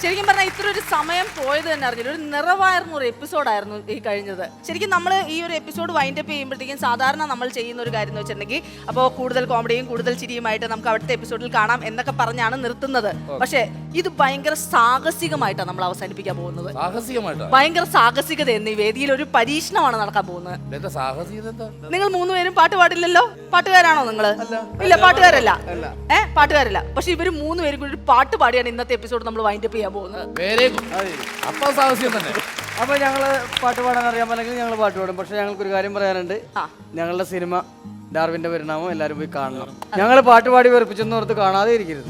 ശരിക്കും പറഞ്ഞാൽ ഇത്ര ഒരു സമയം പോയത് തന്നെ അറിഞ്ഞില്ല. ഒരു നിറവായിരുന്ന ഒരു എപ്പിസോഡായിരുന്നു ഈ കഴിഞ്ഞത്. ശരിക്കും നമ്മൾ ഈ ഒരു എപ്പിസോഡ് വൈൻഡപ്പ് ചെയ്യുമ്പോഴത്തേക്കും സാധാരണ നമ്മൾ ചെയ്യുന്ന ഒരു കാര്യം എന്ന് വെച്ചിട്ടുണ്ടെങ്കിൽ അപ്പോൾ കൂടുതൽ കോമഡിയും കൂടുതൽ ചിരിയുമായിട്ട് നമുക്ക് അവിടുത്തെ എപ്പിസോഡിൽ കാണാം എന്നൊക്കെ പറഞ്ഞാണ് നിർത്തുന്നത്. പക്ഷേ ഇത് ഭയങ്കര സാഹസികമായിട്ടാണ് നമ്മൾ അവസാനിപ്പിക്കാൻ പോകുന്നത്. ഭയങ്കര സാഹസികത എന്നീ വേദിയിൽ ഒരു പരീക്ഷണമാണ് നടക്കാൻ പോകുന്നത്. നിങ്ങൾ 3 പേരും പാട്ട് പാടില്ലല്ലോ? പാട്ടുകാരാണോ നിങ്ങൾ? ഇല്ല, പാട്ടുകാരല്ല. പാട്ടുകാരല്ല. പക്ഷെ ഇവര് 3 പേരും കൂടി ഒരു പാട്ട് പാടിയാണ് ഇന്നത്തെ എപ്പിസോഡ് നമ്മൾ വൈൻഡപ്പ് ചെയ്യാൻ പോകുന്നത്. അപ്പൊ ഞങ്ങള് പാട്ട് പാടാൻ അറിയാമല്ലെങ്കിൽ ഞങ്ങൾ പാട്ട് പാടും. പക്ഷെ ഞങ്ങൾക്കൊരു കാര്യം പറയാനുണ്ട്. ഞങ്ങളുടെ സിനിമ ഡാർവിന്റെ പരിണാമം എല്ലാവരും പോയി കാണണം. ഞങ്ങൾ പാട്ട് പാടി വെറുപ്പിച്ചെന്ന് ഓർത്ത് കാണാതെ ഇരിക്കരുത്.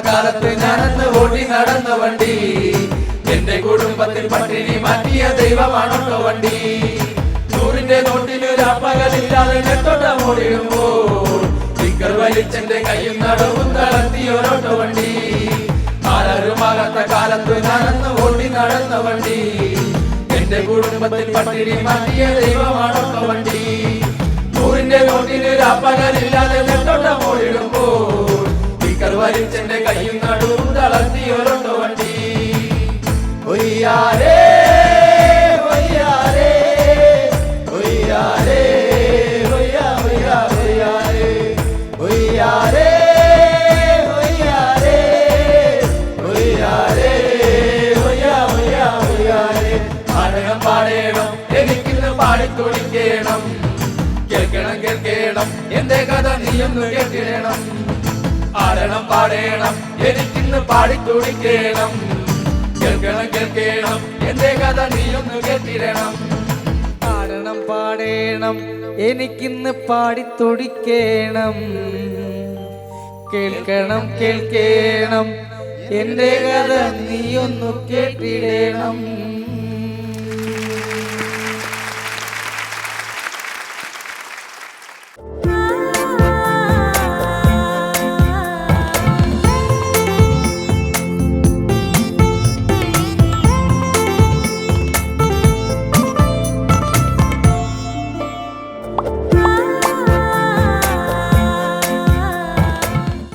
കാലത്ത് ഞാനെന്ന് ഓടി നടന്ന വണ്ടി, എന്റെ കുടുംബത്തിൽ പട്ടിണി മാറ്റിയ ദൈവമാണോ വണ്ടി. 100ന്റെ നോട്ടിന് രാപ്പകലില്ലാതെ നെട്ടോട്ടം ഓടിടുമ്പോൾ സ്റ്റിക്കർ വലിച്ചെന്റെ കയ്യും നടവും തളർത്തിയൊരോട്ടോ വണ്ടി. ആരാരുമാകാത്ത കാലത്ത് ഞാനെന്ന് ഓടി നടന്ന വണ്ടി, എന്റെ കുടുംബത്തിൽ പട്ടിണി മാറ്റിയ ദൈവമാണോ വണ്ടി. 100ന്റെ നോട്ടിന് രാപ്പകലില്ലാതെ നെട്ടോട്ടം ഓടിടുമ്പോൾ സ്റ്റിക്കർ വലിച്ചെന്റെ കയ്യും നടവും തളർത്തിയൊരോട്ടോ വണ്ടി. ഒയ്യാരേ ഒയ്യാരേ ഒയ്യാരേ ഒയ്യാ ഒയ്യാ ഒയ്യാരേ ഒയ്യാരേ ഒയ്യാരേ ഒയ്യാരേ ഒയ്യാ ഒയ്യാ ഒയ്യാരേ. പാടണം പാടേണം എനിക്കിന്ന് പാടിത്തുടിക്കണം, കേൾക്കണം കേൾക്കണം എന്റെ കഥ നീയൊന്ന് കേട്ടിടണം. പാടണം പാടേണം എനിക്കിന്ന് പാടിത്തുടിക്കണം, കേൾക്കണം കേൾക്കണം എന്റെ കഥ നീയൊന്ന് കേട്ടിടണം. പാടണം പാടേണം എനിക്കിന്ന് പാടിത്തൊടിക്കണം, കേൾക്കണം കേൾക്കണം എന്റെ കഥ നീയൊന്നു കേട്ടിടണം.